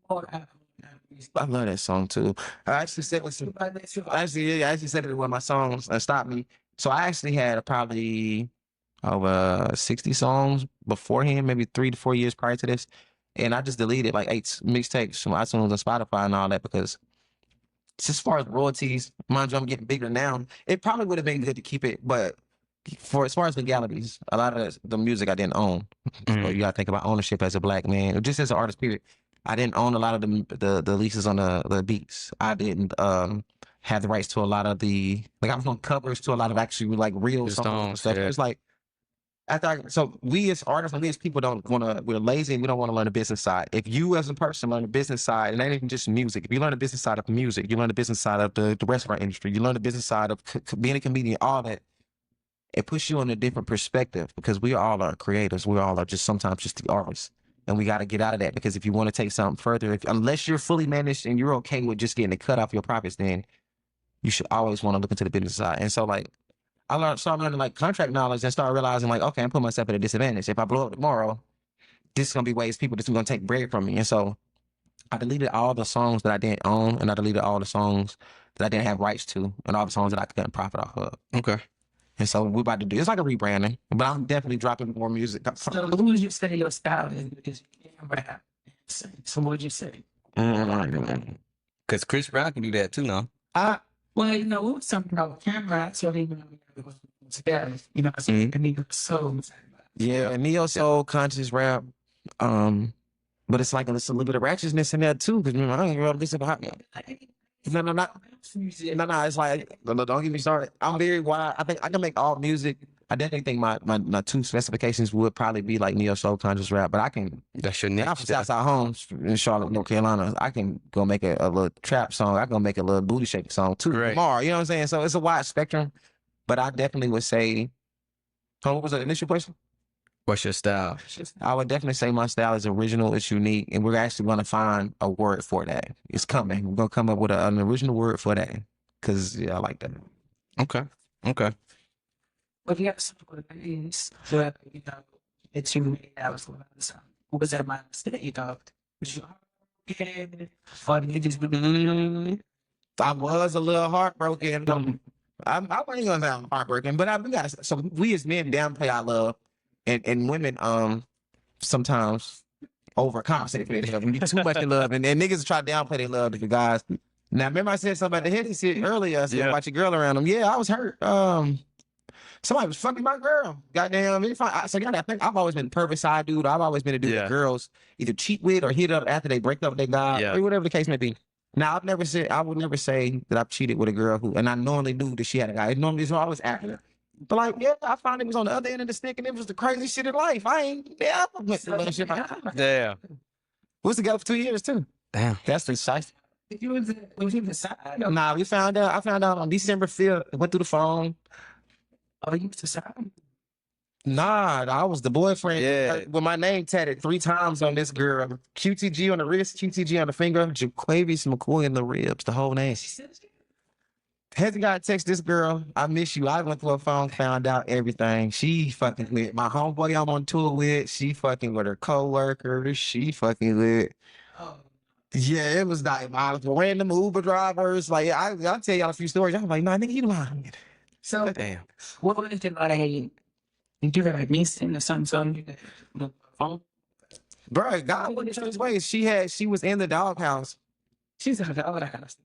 I love that song too. I actually said I actually said it in one of my songs and stopped me. So I actually had probably over 60 songs beforehand, maybe 3 to 4 years prior to this. And I just deleted like 8 mixtapes from iTunes and Spotify and all that because just as far as royalties, mind you, I'm getting bigger now. It probably would have been good to keep it, but as far as legalities, a lot of the music I didn't own. So you gotta think about ownership as a black man, or just as an artist, period. I didn't own a lot of the leases on the beats. I didn't have the rights to a lot of I was on covers to a lot of actually like real songs and stuff. Yeah. It's like so we as artists and we as people we're lazy and we don't want to learn the business side. If you as a person learn the business side, and that ain't even just music. If you learn the business side of music, you learn the business side of the restaurant industry, you learn the business side of being a comedian, all that. It puts you in a different perspective because we all are creators. We all are sometimes just the artists. And we got to get out of that because if you want to take something further, unless you're fully managed and you're okay with just getting a cut off your profits, then you should always want to look into the business side. And so like, started learning like contract knowledge and started realizing like, okay, I'm putting myself at a disadvantage. If I blow up tomorrow, this is going to be ways people just going to take bread from me. And so I deleted all the songs that I didn't own and I deleted all the songs that I didn't have rights to and all the songs that I couldn't profit off of. Okay. And so we're about to do, it's like a rebranding, but I'm definitely dropping more music. So who would you say your style is? Because you can't rap. So what would you say? Because Chris Brown can do that too now. Well, it was something about camera, so they together, soul. Yeah, neo soul, conscious rap. But it's like it's a little bit of ratchetness in there too, because I don't even listen about No, it's like, don't get me started. I'm very wide. I think I can make all music. I definitely think my 2 specifications would probably be like neo soul, conscious rap, but I can. That's your next. I'm from Southside Homes in Charlotte, North Carolina. I can go make a little trap song. I can go make a little booty shaking song too. Right. Tomorrow, you know what I'm saying? So it's a wide spectrum, but I definitely would say, what was the initial question? What's your style? I would definitely say my style is original, it's unique, and we're actually going to find a word for that. It's coming. We're going to come up with an original word for that, because, I like that. Okay. But you have something with names, so, it's you made that was what was that my mistake, Was you I was a little heartbroken. I wasn't going to sound heartbroken, but so we as men downplay our love. And women sometimes overcompensate for their love. We get too much in love. And niggas try to downplay their love to the guys. Now remember I said something about the head shit earlier. I said watch your girl around them. Yeah, I was hurt. Somebody was fucking my girl. Goddamn. I think I've always been the perfect side dude. I've always been a dude that girls either cheat with or hit up after they break up with their guy, or whatever the case may be. Now I would never say that I've cheated with a girl and I normally knew that she had a guy. It normally is always after her. But like, I found it was on the other end of the stick, and it was the crazy shit in life. I went through that shit. Damn. We was together for 2 years too. Damn. That's the shit. Was you decide? Nah, I found out on December 5th. It went through the phone. Oh, you decide? Nah, I was the boyfriend. Yeah. With my name tatted 3 times on this girl. QTG on the wrist, QTG on the finger, Jaquavius McCoy in the ribs, the whole name. Had the guy text this girl, I miss you. I went to her phone, found out everything. She fucking with my homeboy I'm on tour with. She fucking with her coworkers. She fucking with. Yeah, it was like my random Uber drivers. Like I'll tell y'all a few stories. I'm like, nah, nigga, you lying. So, Damn. what was it like? You do like missing or something? The phone? Bro, God wouldn't show his ways. She was in the doghouse. She's out of the house.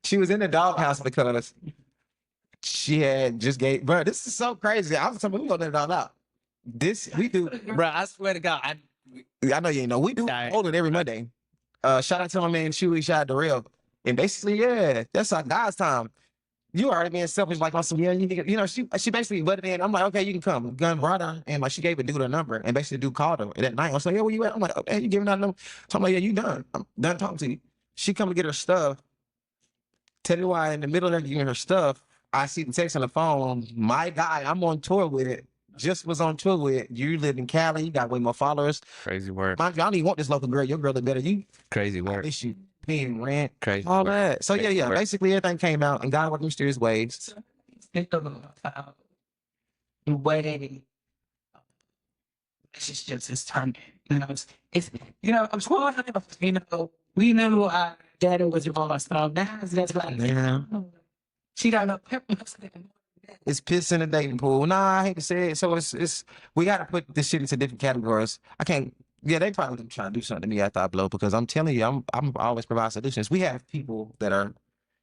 She was in the doghouse because she had just gave. Bro, this is so crazy. I was talking, we gonna let it all out. This we do, Bro, I swear to God. I know you ain't know. We do Right. hold it every Monday. Shout out to my man Chewy, shout out to Real. And basically, yeah, that's our God's time. You already being selfish, like on some, yeah, you know, she basically butted in. I'm like, okay, you can come. Gun brought her, and like she gave a dude a number, and basically the dude called her. And that night, I was like, yeah, where you at? I'm like, okay, you giving out a number? So I'm like, yeah, you done. I'm done talking to you. She come to get her stuff. Tell you why in the middle of getting her stuff, I see the text on the phone. My guy, I'm on tour with it. Just was on tour with it. You live in Cali, you got way more followers. Crazy work. Mind you, I don't even want this local girl. Your girl look better. You Crazy work. issue, paying rent, Crazy all work. that. So Crazy yeah. work. Basically everything came out and God worked in mysterious ways. Think about the way relationships is turning. You know, it's you know, I'm sure you know, we know our daddy was your boss. So now that's like, Yeah. she got no pepper. It's piss in the dating pool. Nah, I hate to say it. So it's we gotta put this shit into different categories. I can't. Yeah, they probably trying to do something to me after I blow because I'm telling you, I'm always provide solutions. We have people that are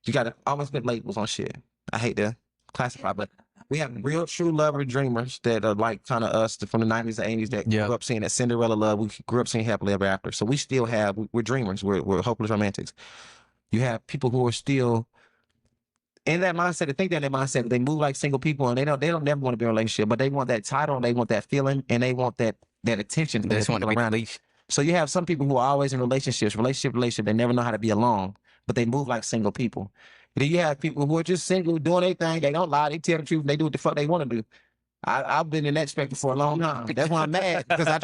you gotta always put labels on shit. I hate to classify, but we have real true lover dreamers that are like kind of us from the 90s and 80s that Yeah. grew up seeing that Cinderella love. We grew up seeing happily ever after. So we still have we're dreamers. We're hopeless romantics. You have people who are still in that mindset, to think that in that mindset, they move like single people and they don't never want to be in a relationship, but they want that title, they want that feeling, and they want that attention. They just want to be around. released. So you have some people who are always in relationship, they never know how to be alone, but they move like single people. And then you have people who are just single, doing their thing, they don't lie, they tell the truth, and they do what the fuck they want to do. I've been in that spectrum for a long time. That's why I'm mad, because I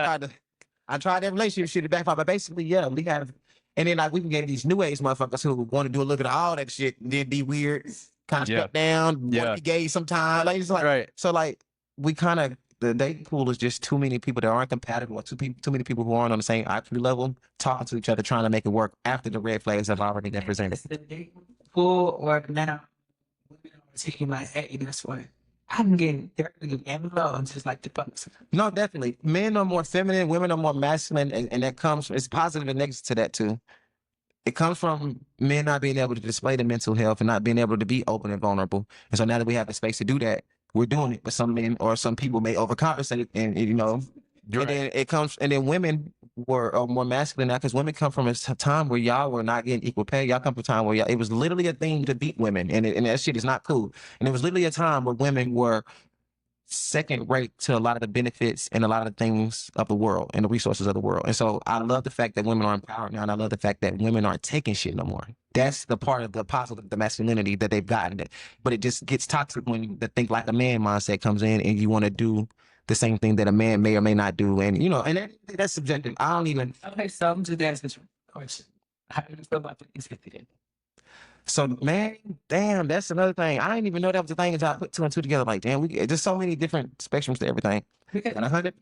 tried that relationship shit to backfire, but basically, yeah, we have. And then like we can get these new age motherfuckers who want to do a little bit of all that shit and then be weird, kind of step down, want to be gay sometimes. Like it's like Right. so like we kind of the dating pool is just too many people that aren't compatible, or too many people who aren't on the same IQ level, talking to each other, trying to make it work after the red flags have already been presented. Full or now women are taking my hey, that's what I'm getting dirty and low, just like the bucks. No, definitely. Men are more feminine, women are more masculine, and that comes, it's positive and negative to that too. It comes from men not being able to display the mental health and not being able to be open and vulnerable. And so now that we have the space to do that, we're doing it. But some men or some people may overcompensate and you know, and then it comes, and then women are more masculine now because women come from a time where y'all were not getting equal pay. Y'all come from a time where it was literally a thing to beat women, and that shit is not cool. And it was literally a time where women were second rate to a lot of the benefits and a lot of the things of the world and the resources of the world. And so I love the fact that women are empowered now, and I love the fact that women aren't taking shit no more. That's the part of the positive, the masculinity that they've gotten. But it just gets toxic when the think like a man mindset comes in and you want to do the same thing that a man may or may not do. And, you know, and that's subjective. I don't even. Okay, so I'm just asking a question. How do you feel about the 50? So, man, damn, that's another thing. I didn't even know that was the thing until I put 2 and 2 together. Like, damn, there's so many different spectrums to everything. Because 100?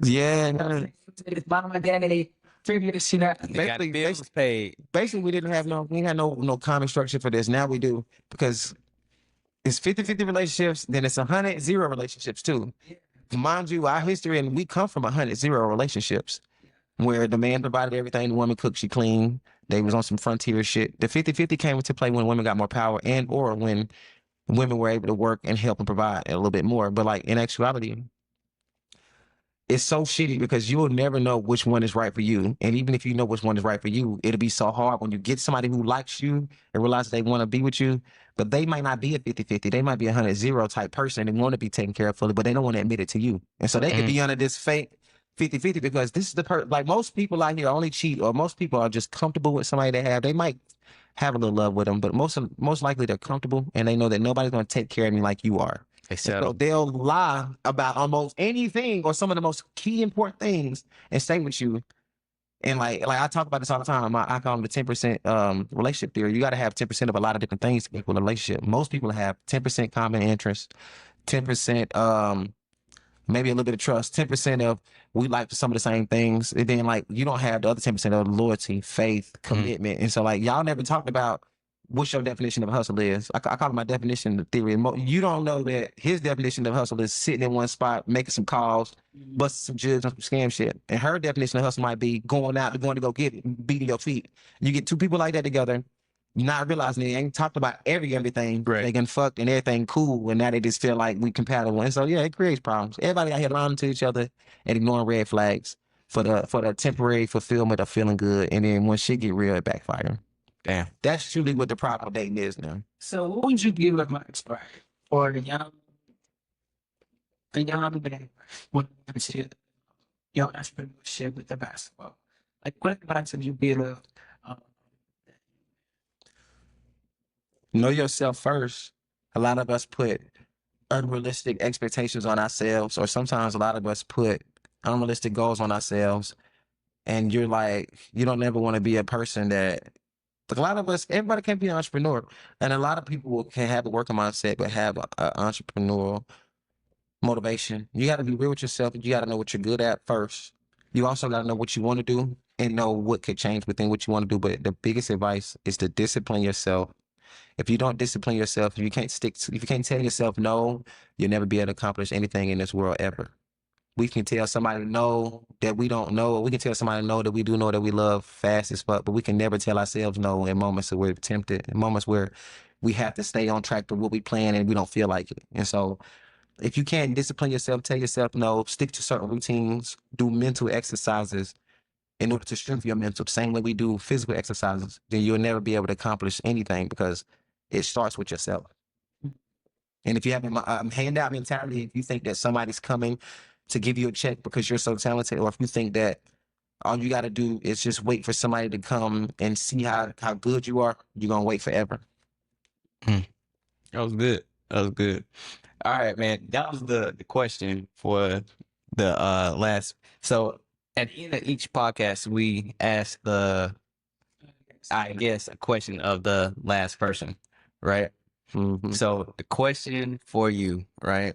Yeah. It's mom and daddy, previous, you know. They got bills paid. Basically, we had no common structure for this. Now we do, because it's 50-50 relationships, then it's 100-0 relationships too. Mind you, our history, and we come from 100-0 relationships where the man provided everything, the woman cooked, she cleaned. They was on some frontier shit. The 50-50 came into play when women got more power and or when women were able to work and help and provide a little bit more. But like in actuality, it's so shitty because you will never know which one is right for you. And even if you know which one is right for you, it'll be so hard when you get somebody who likes you and realizes they want to be with you, but they might not be a 50-50. They might be a 100-0 type person and want to be taken care of fully, but they don't want to admit it to you. And so they could be under this fake 50-50 because this is like most people out here only cheat, or most people are just comfortable with somebody they have. They might have a little love with them, but most likely they're comfortable and they know that nobody's going to take care of me like you are. They So settle. they'll lie about almost anything or some of the most key important things and stay with you. And like I talk about this all the time. I call it the 10% relationship theory. You got to have 10% of a lot of different things to equal a relationship. Most people have 10% common interest, 10% maybe a little bit of trust, 10% of we like some of the same things. And then like you don't have the other 10% of loyalty, faith, commitment. And so like y'all never talked about what's your definition of hustle is. I call it my definition of theory. You don't know that his definition of hustle is sitting in one spot, making some calls, busting some jibs on some scam shit. And her definition of hustle might be going out and going to go get it, beating your feet. You get two people like that together, not realizing they ain't talked about everything. Right. They getting fucked and everything cool, and now they just feel like we compatible. And so yeah, it creates problems. Everybody out here lying to each other and ignoring red flags for the temporary fulfillment of feeling good, and then when shit get real, it backfire. Damn. That's truly what the problem dating is now. So what would you give advice for the young man when it comes to young entrepreneurship with the basketball? Like what advice would you give Know yourself first. A lot of us put unrealistic expectations on ourselves, or sometimes a lot of us put unrealistic goals on ourselves. And you're like, you don't ever want to be a person that, like a lot of us, everybody can't be an entrepreneur. And a lot of people can have a working mindset, but have an entrepreneurial motivation. You got to be real with yourself. You got to know what you're good at first. You also got to know what you want to do and know what could change within what you want to do. But the biggest advice is to discipline yourself. If you don't discipline yourself, if you can't if you can't tell yourself no, you'll never be able to accomplish anything in this world ever. We can tell somebody no that we don't know. We can tell somebody no that we do know that we love fast as fuck, but we can never tell ourselves no in moments where we're tempted, in moments where we have to stay on track to what we plan and we don't feel like it. And so if you can't discipline yourself, tell yourself no, stick to certain routines, do mental exercises in order to strengthen your mental, the same way we do physical exercises, then you'll never be able to accomplish anything because it starts with yourself. And if you have a handout mentality, if you think that somebody's coming to give you a check because you're so talented, or if you think that all you got to do is just wait for somebody to come and see how good you are, you're going to wait forever. That was good. That was good. All right, man. That was the question for the last. So at the end of each podcast, we ask a question of the last person, right? Mm-hmm. So the question for you, right?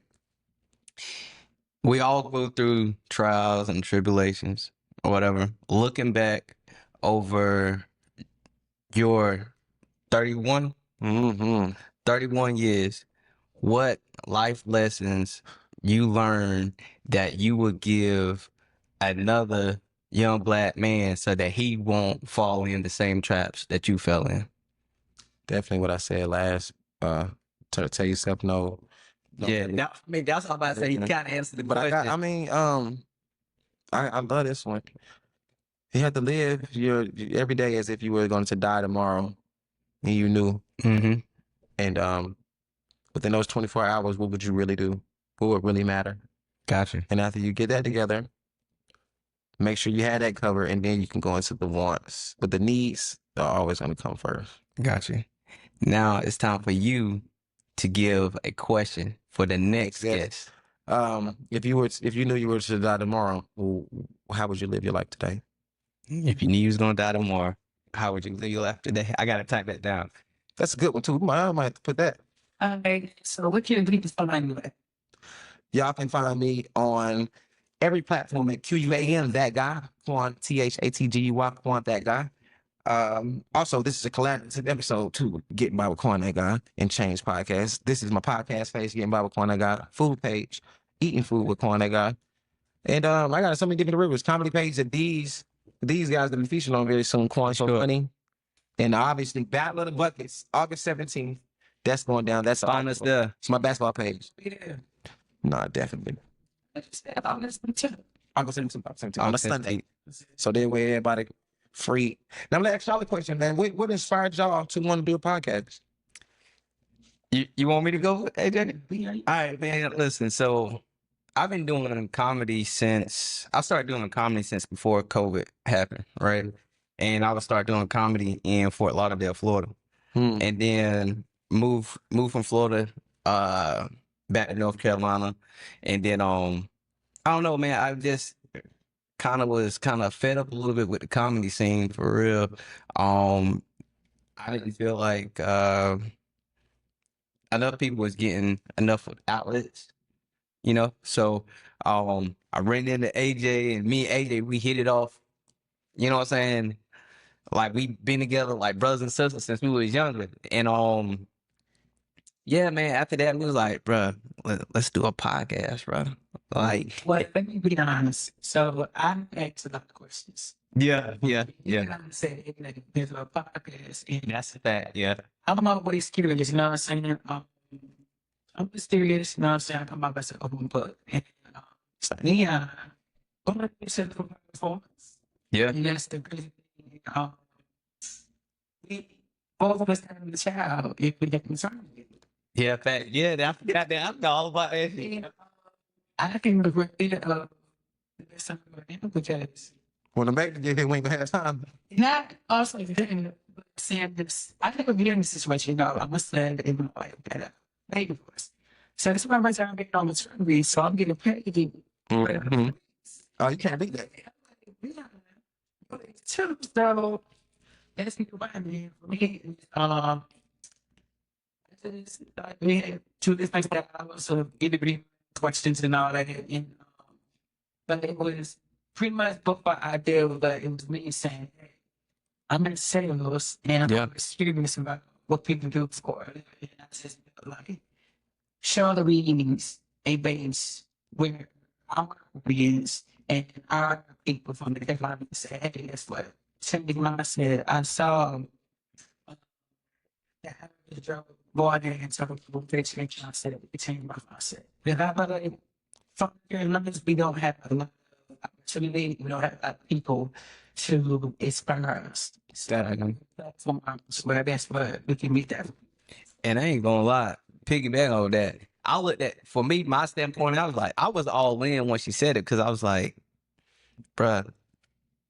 We all go through trials and tribulations or whatever. Looking back over your 31 years, what life lessons you learned that you would give another young black man so that he won't fall in the same traps that you fell in? Definitely what I said last. Tell yourself no. Yeah, that's all I'm about to say. You kind of answered the question. I love this one. You have to live your every day as if you were going to die tomorrow, and you knew. Mm-hmm. And within those 24 hours, what would you really do? What would really matter? Gotcha. And after you get that together, make sure you have that covered, and then you can go into the wants. But the needs are always going to come first. Gotcha. Now it's time for you to give a question for the next guest. If you knew you were to die tomorrow, how would you live your life today? If you knew you was gonna die tomorrow, how would you live your life today? I gotta type that down. That's a good one too. I might have to put that. All right. So what can people find you at? Y'all can find me on every platform at QUAN That Guy, Quan THATGUY, Quan That Guy. Also, this is a collaborative episode too, Getting By With Quan That Guy and Change Podcast. This is my podcast page, Getting By With Quan That Guy, food page, Eating Food with Quan That Guy. And I got something different rivers, comedy page that these guys that be featured on very soon, Quan So Funny. And obviously Battle of the Buckets, August 17th. That's going down. That's Find us there. It's my basketball page. Yeah. No, definitely. I just said August 17th. August 17th on a Sunday. So that way everybody free. Now I'm gonna ask y'all a question, man. What inspired y'all to want to do a podcast? You want me to go, AJ? All right, man. Listen, so I've been doing comedy since before COVID happened, right? And I would start doing comedy in Fort Lauderdale, Florida, and then move from Florida back to North Carolina, and then I don't know, man. I just was kind of fed up a little bit with the comedy scene for real. I didn't feel like enough people was getting enough outlets, you know. So I ran into AJ, and me and AJ, we hit it off. You know what I'm saying? Like we been together like brothers and sisters since we was younger. And yeah, man, after that we was like, bruh, let's do a podcast, bruh. Like Well, let me be honest. So I asked a lot of questions. yeah. I said, there's a podcast, and That's a fact, yeah. I'm always curious, you know what I'm saying? I'm mysterious, you know what I'm saying? I'm always an open book. And so, yeah, what you said for performance. Yeah. And that's the crazy thing. We both of us have a child if we get concerned with it. Yeah, fact. Yeah, I forgot that. I forgot all about that. And, I can regret it the best time ever because When the baby get here, we ain't gonna have time. not also saying this. I never been in this situation, you know. I must say it in my better baby voice. So this is my first time getting on maternity, so I'm getting paid. Mm-hmm. Oh, you can't beat that. Yeah. So that's me about me. For me, we had two things that I was interviewing questions and all that, and but it was pretty much both our idea, but it was me saying, hey, I'm in sales and Yeah. I'm curious about what people do for it. And I just like show the readings a base where our audience and our people from the Carolina said, hey, that's what Cindy Mama said. I saw that the job boy there and some people fix and I said it became my mindset. From Carolina, we don't have a lot of opportunity, we don't have a lot of people to inspire us. So platforms where that's where we can meet that. And I ain't gonna lie, piggyback on that. I looked at, for me, my standpoint, I was like, I was all in when she said it because I was like, bruh,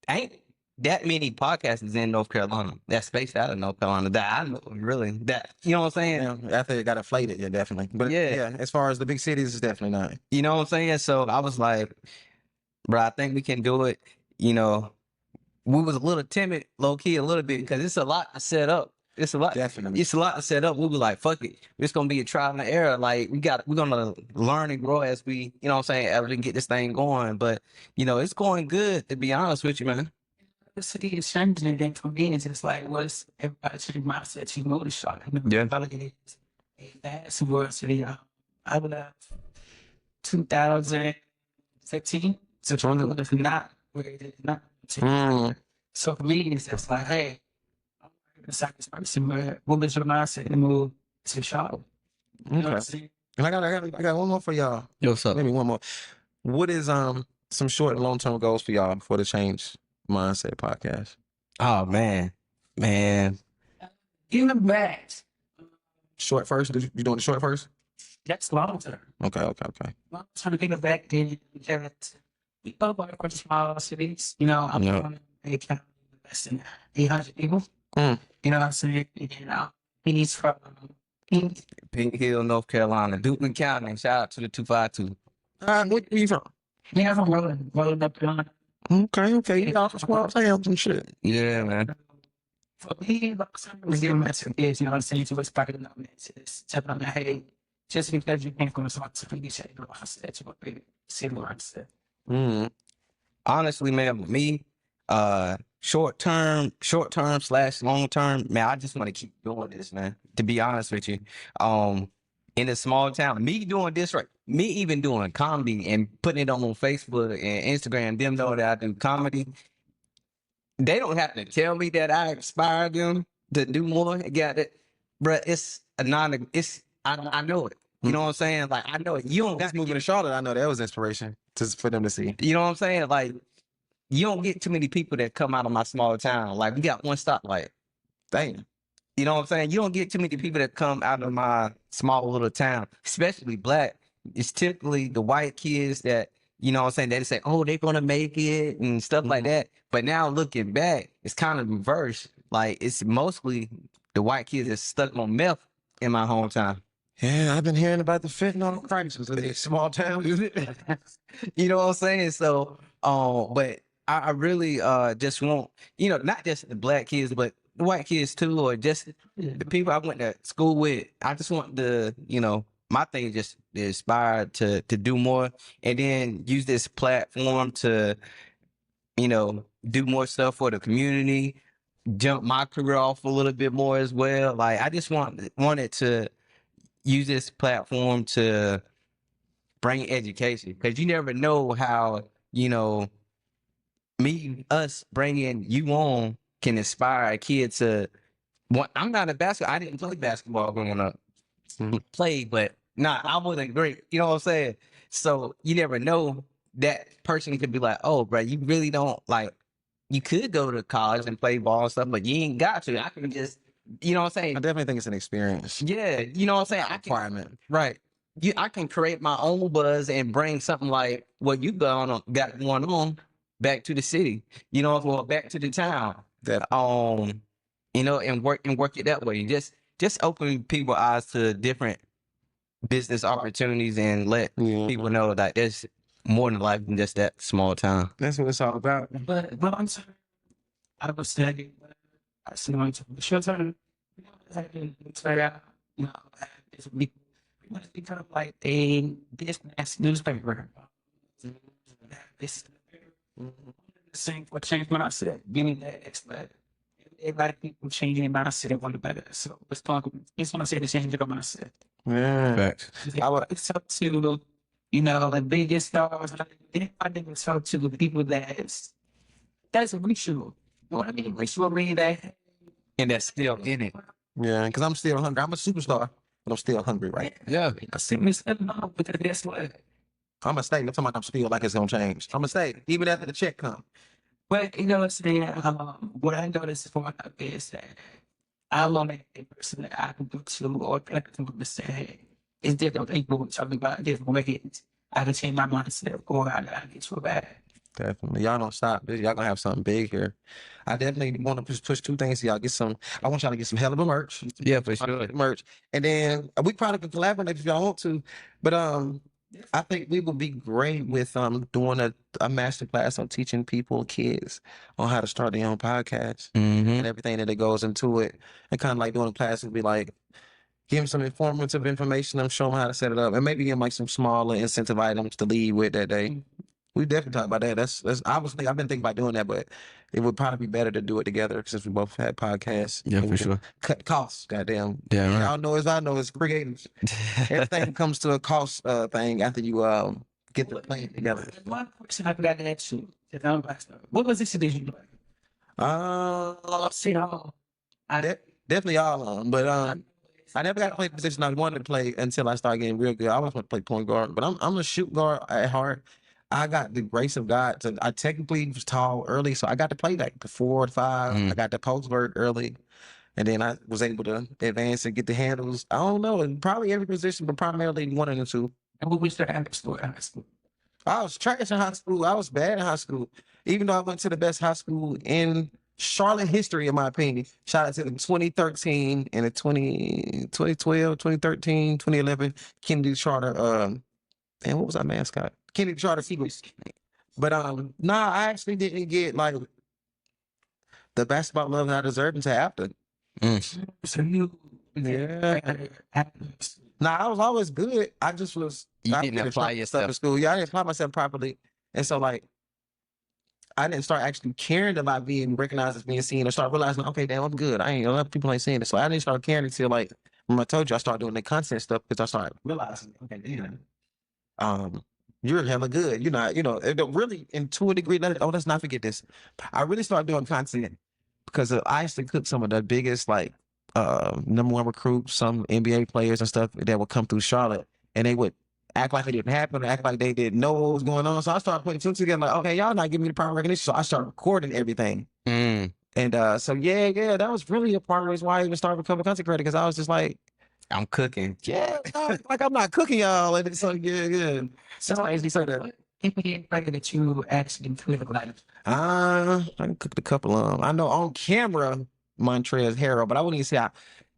ain't that many podcasts in North Carolina that's spaced out of North Carolina that I know really that, you know what I'm saying? Yeah, after it got inflated, yeah, definitely. But Yeah. as far as the big cities, it's definitely not. You know what I'm saying? So I was like, bro, I think we can do it. You know, we was a little timid, low key, a little bit, because it's a lot to set up. It's a lot. Definitely. It's a lot to set up. We were like, fuck it. It's gonna be a trial and error. Like we're gonna learn and grow as we, you know what I'm saying, as we get this thing going. But you know, it's going good, to be honest with you, man. The city is changing, and then for me, it's just like, what's everybody's mindset? You know, the shot. You know, Yeah. it is a vast world city. I left 2015, so it's not where it is now. So for me, it's just like, hey, I'm the second person, but what was your mindset to move to Charlotte? You know what I'm saying? And I got one more for y'all. Yo, what's up? Maybe one more. What is some short and long term goals for y'all for the Change Mindset podcast? Oh man. Even back, Short first? You doing the short first? that's long term. Okay. Long term, people back then, that we both work for small cities. You know, I'm Yeah. from a county with less than 800 people. Mm. You know what I'm saying? And he's from Pink Hill, North Carolina, Duplin County. Shout out to the 252. Where you from? yeah, I'm from rolling up on. Okay. You off small towns and shit. Yeah, man. For me, like some real message is, you know what I'm saying, to inspire the numbers. It's tell them, hey, just because you can't go to something, you say, you know, I said, you know, see what I said. Honestly, man, with me, short term / long term, man, I just want to keep doing this, man. To be honest with you, in a small town, me doing this right, me even doing comedy and putting it on Facebook and Instagram, them know that I do comedy. They don't have to tell me that I inspire them to do more. Got it, but I know it. You know what I'm saying? Like I know it. You don't That's got moving to Charlotte. I know that was inspiration for them to see. You know what I'm saying? Like, you don't get too many people that come out of my small town. Like, we got one stoplight. Damn. You know what I'm saying? You don't get too many people that come out of my small little town, especially black. It's typically the white kids that, you know what I'm saying, they say, oh, they're going to make it and stuff like that. But now looking back, it's kind of reversed. Like, it's mostly the white kids that's stuck on meth in my hometown. Yeah, I've been hearing about the fentanyl crisis in these small towns. You know what I'm saying? So, but I really just want, not just the black kids, but the white kids too, or just the people I went to school with. I just want my thing is just to inspire to do more, and then use this platform to, do more stuff for the community, jump my career off a little bit more as well. Like I just wanted to use this platform to bring education, because you never know how us bringing you on can inspire a kid to. I'm not a basketball. I didn't play basketball growing up. Play, but I wasn't great. You know what I'm saying? So you never know, that person could be like, "Oh, bro, you really don't like. You could go to college and play ball and stuff, but you ain't got to. I can just, you know what I'm saying? I definitely think it's an experience. Yeah, you know what I'm saying? Requirement. Right. I can create my own buzz and bring something like what you got going on back to the city. Well, back to the town. That And work it that way. Just open people's eyes to different business opportunities and let people know that there's more than life than just that small town. That's what it's all about. But I'm sorry. I was studying. I see my children. I didn't start out. It's become like a business newspaper. This same what changed my mindset. Being that expert. A lot of people changing their mindset and want to better. So let's talk. It's want to say the change your mindset. Yeah. Facts. It's up to the biggest stars. I think it's up to the people that's racial. You know what I mean? Racial mean that. And that's still in it. Yeah, because I'm still hungry. I'm a superstar, but I'm still hungry, right? Yeah. I see me stepping up because that's what. I'm gonna stay. I'm talking about I'm still like it's gonna change. I'm gonna stay even after the check comes. But you know what I'm saying? What I noticed for my is that I'm on a person that I can go to or connect to say, hey, it's different people talking about different ways. I can change my mindset or I get to a bad. Definitely. Y'all don't stop. Y'all gonna have something big here. I definitely want to push two things. Y'all get some. I want y'all to get some hell of a merch. Yeah, for sure. Merch. And then we probably can collaborate if y'all want to. But I think we will be great with doing a master class on teaching kids on how to start their own podcast and everything that goes into it. And kind of like doing a class would be like give them some informative information and show them how to set it up. And maybe give them like some smaller incentive items to lead with that day. We definitely talk about that. That's obviously I've been thinking about doing that, but it would probably be better to do it together since we both had podcasts. Yeah, for sure. Cut costs, goddamn. Yeah, right. Y'all know as I know as creators. Everything comes to a cost thing after you get the plan together. One question I forgot to ask you. What position did you play? See all. Definitely all of them, but I never got to play the position I wanted to play until I started getting real good. I always want to play point guard, but I'm a shoot guard at heart. I got the grace of God. I technically was tall early, so I got to play like the 4 or 5. I got the post work early, and then I was able to advance and get the handles. I don't know, in probably every position, but primarily 1 and 2. And what was your high school? I was trash in high school. I was bad in high school, even though I went to the best high school in Charlotte history, in my opinion. Shout out to the 2013 and the 2012, 2013, 2011 Kennedy Charter. And what was our mascot? Kennedy Charter Eagles. But I actually didn't get like the basketball love that I deserved until after. So you, I was always good. I just was. You didn't apply yourself in school. Yeah, I didn't apply myself properly, and so like I didn't start actually caring about being recognized as being seen, or start realizing, okay, damn, I'm good. A lot of people ain't saying it, so I didn't start caring until like when I told you I started doing the content stuff because I started realizing, okay, damn. You're hella good. You're not, really, and to a degree, let's not forget this. I really started doing content because I used to cook some of the biggest, like, #1 recruits, some NBA players and stuff that would come through Charlotte, and they would act like it didn't happen, act like they didn't know what was going on. So I started putting two together, like, okay, y'all not giving me the proper recognition. So I started recording everything. And so, yeah, that was really a part of the reason why I even started becoming a content creator, because I was just like, I'm cooking. Yeah, like I'm not cooking y'all. And it's like, yeah. So as you said, that you actually could like. I cooked a couple of them. I know on camera, Montrez Harrell, but I wouldn't even say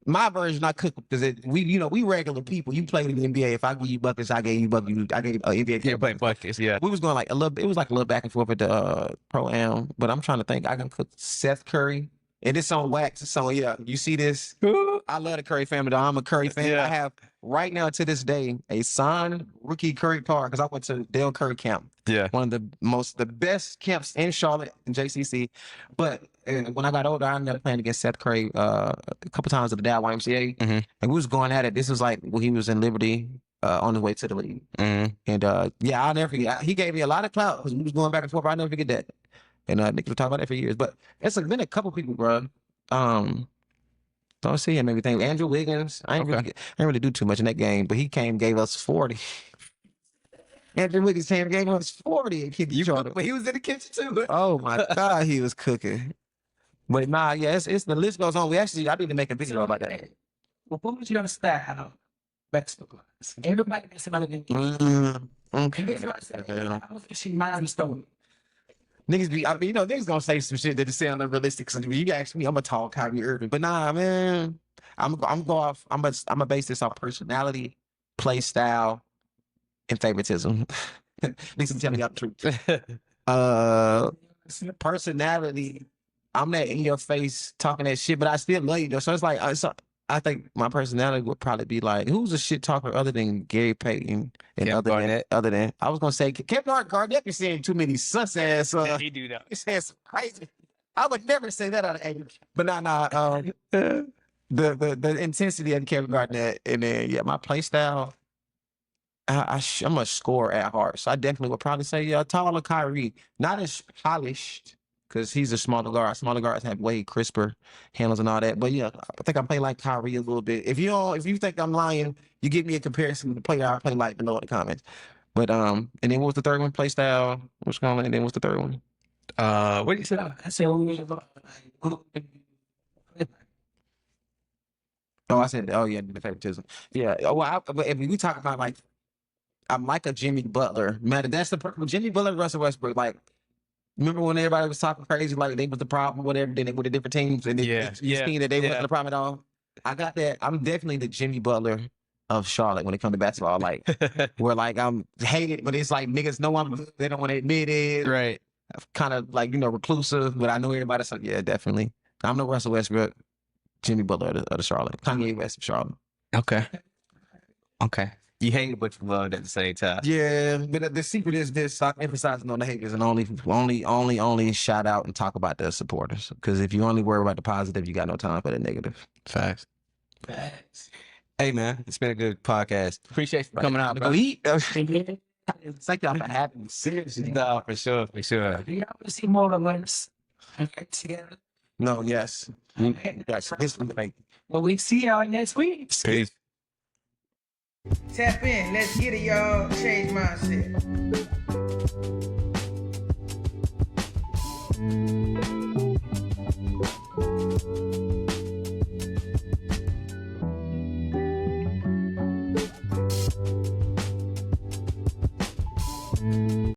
my version, I cook because we regular people. You played in the NBA. If I give you buckets, I gave you buckets. I gave NBA. Yeah, play buckets. Yeah. We was going like a little. It was like a little back and forth at the pro am. But I'm trying to think. I can cook Seth Curry, and it's on wax. So yeah, you see this? I love the Curry family. Though. I'm a Curry fan. Yeah. I have right now to this day a signed rookie Curry card because I went to Dale Curry camp. Yeah. One of the best camps in Charlotte in JCC. But when I got older, I ended up playing against Seth Curry a couple times at the Dow YMCA, and we was going at it. This was like when he was in Liberty on his way to the league, and yeah, I'll never forget. He gave me a lot of clout because we was going back and forth. I'll never forget that. And niggas were talking about that for years. But it's been a couple people, bro. Don't see him everything. Andrew Wiggins. I ain't really do too much in that game, but he came gave us 40. Andrew Wiggins came gave us 40 and kicked each other. But he was in the kitchen too. Oh my God, he was cooking. But nah, yeah, it's the list goes on. I need to make a video about that. Well, what was your style? Basketball. Everybody gets about it. She reminds me story. Niggas be, niggas gonna say some shit that sound unrealistic. So you ask me, I'm a tall Kyrie Irving, but nah, man, I'm gonna base this on personality, play style, and favoritism. Niggas tell me the truth. Personality, I'm that in your face talking that shit, but I still love you though. So it's like, I think my personality would probably be like, who's a shit talker other than Gary Payton and other than I was gonna say Kevin Garnett is saying too many sus ass. He do that. He says crazy. I would never say that out of anger. But the intensity of Kevin Garnett, and then my play style. I'm a scorer at heart, so I definitely would probably say taller Kyrie, not as polished. Because he's a smaller guard. Smaller guards have way crisper handles and all that. But yeah, I think I play like Kyrie a little bit. If you think I'm lying, you give me a comparison to the player I play like below in the comments. But and then what was the third one? Play style. What's going on? And then what's the third one? What did you say? I said, The favoritism. Yeah. But if we talk about like, I'm like a Jimmy Butler. Man, that's the problem. Jimmy Butler and Russell Westbrook, like, remember when everybody was talking crazy, like they was the problem, whatever, then they went to different teams, and seen that they wasn't the problem at all? I got that. I'm definitely the Jimmy Butler of Charlotte when it comes to basketball. Like, where like I'm hated, but it's like niggas know I'm good. They don't want to admit it. Right. Kind of like, reclusive, but I know everybody. So yeah, definitely. I'm the Russell Westbrook, Jimmy Butler of the Charlotte. Kanye West of Charlotte. Okay. You hate it, but you love it at the same time. Yeah, but the secret is this: stop emphasizing on the haters and only shout out and talk about the supporters. Because if you only worry about the positive, you got no time for the negative. Facts. Hey man, it's been a good podcast. Appreciate you coming out, bro. Go eat. Thank y'all for having me. Seriously. No, for sure. do y'all want to see more of us together? No, yes. Yes. Well, we see y'all next week. Peace. Tap in. Let's get it, y'all. Change mindset.